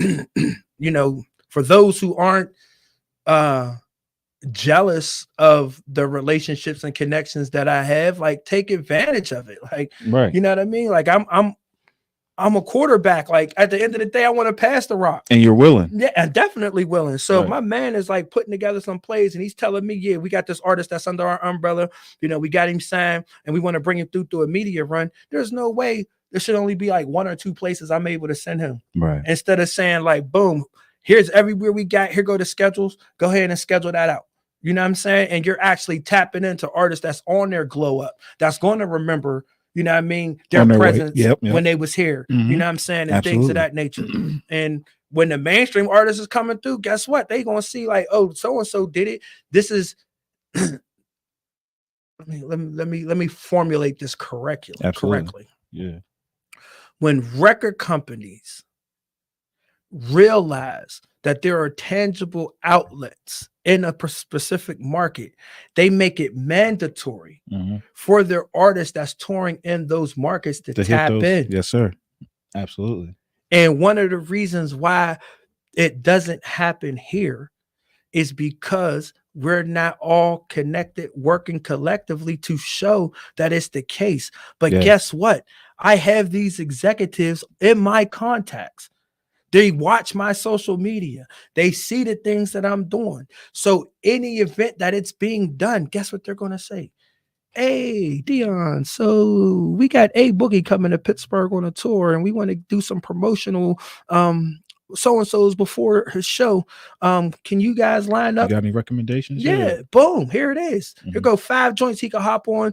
for those who aren't jealous of the relationships and connections that I have, take advantage of it. Right. You know what I mean? I'm a quarterback. At the end of the day, I want to pass the rock. And you're willing. Yeah, I'm definitely willing. So right. My man is putting together some plays, and he's telling me, yeah, we got this artist that's under our umbrella. We got him signed, and we want to bring him through a media run. There's no way there should only be one or two places I'm able to send him. Right. Instead of saying boom, here's everywhere we got. Here go the schedules. Go ahead and schedule that out. You know what I'm saying? And you're actually tapping into artists that's on their glow up, that's going to remember, you know what I mean, their presence when they was here. Mm-hmm. You know what I'm saying? And Absolutely. things of that nature. And when the mainstream artist is coming through, guess what? They gonna see oh, so-and-so did it. This is let me formulate this correctly. Yeah. When record companies realize that there are tangible outlets in a specific market, they make it mandatory for their artists that's touring in those markets to tap in. Yes, sir. Absolutely. And one of the reasons why it doesn't happen here is because we're not all connected, working collectively to show that it's the case. But guess what? I have these executives in my contacts. They watch my social media. They see the things that I'm doing. So any event that it's being done, guess what they're going to say? Hey, Dion, so we got A Boogie coming to Pittsburgh on a tour, and we want to do some promotional so-and-so's before his show. Can you guys line You up? got any recommendations? Yeah, boom, here it is. Here Mhm. go 5 joints he could hop on,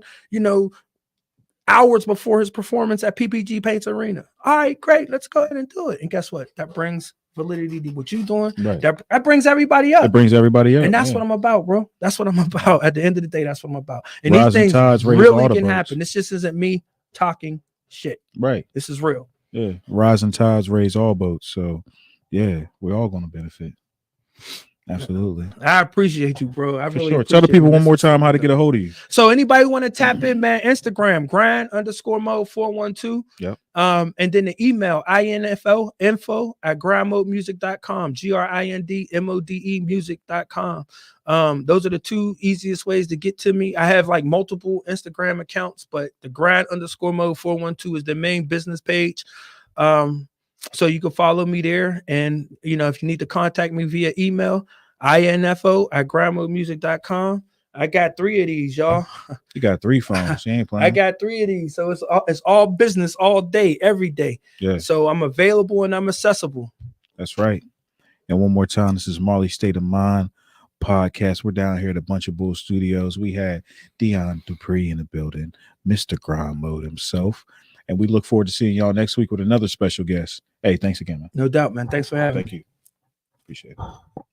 hours before his performance at PPG Paints Arena. All right, great. Let's go ahead and do it. And guess what? That brings validity to what you're doing. Right. That brings everybody up. It brings everybody up. And that's yeah. what I'm about, bro. That's what I'm about. At the end of the day, that's what I'm about. And Rising these things tides raise really all the can boats. happen. This just isn't me talking shit. Right. This is real. Yeah. Rising tides raise all boats. So yeah, we're all going to benefit. Absolutely. I appreciate you, bro. I For really sure. Tell the appreciate people when one this more is time how to done. get a hold of you. So anybody want to tap in, man, Instagram, grind_mode 412. Yep. And then the email, info@grindmodemusic.com, grindmode music.com. Those are the 2 easiest ways to get to me. I have like multiple Instagram accounts, but the grind_mode 412 is the main business page. So you can follow me there. And if you need to contact me via email, info@grindmodemusic.com. I got 3 of these, y'all. You got 3 phones. You ain't playing. I got 3 of these. So it's all business all day, every day. Yeah. So I'm available and I'm accessible. That's right. And one more time, this is Marley State of Mind podcast. We're down here at a Bunch of Bull Studios. We had Dion Dupree in the building, Mr. Grind Mode himself. And we look forward to seeing y'all next week with another special guest. Hey, thanks again, man. No doubt, man. Thanks for having me. Thank you. Appreciate it.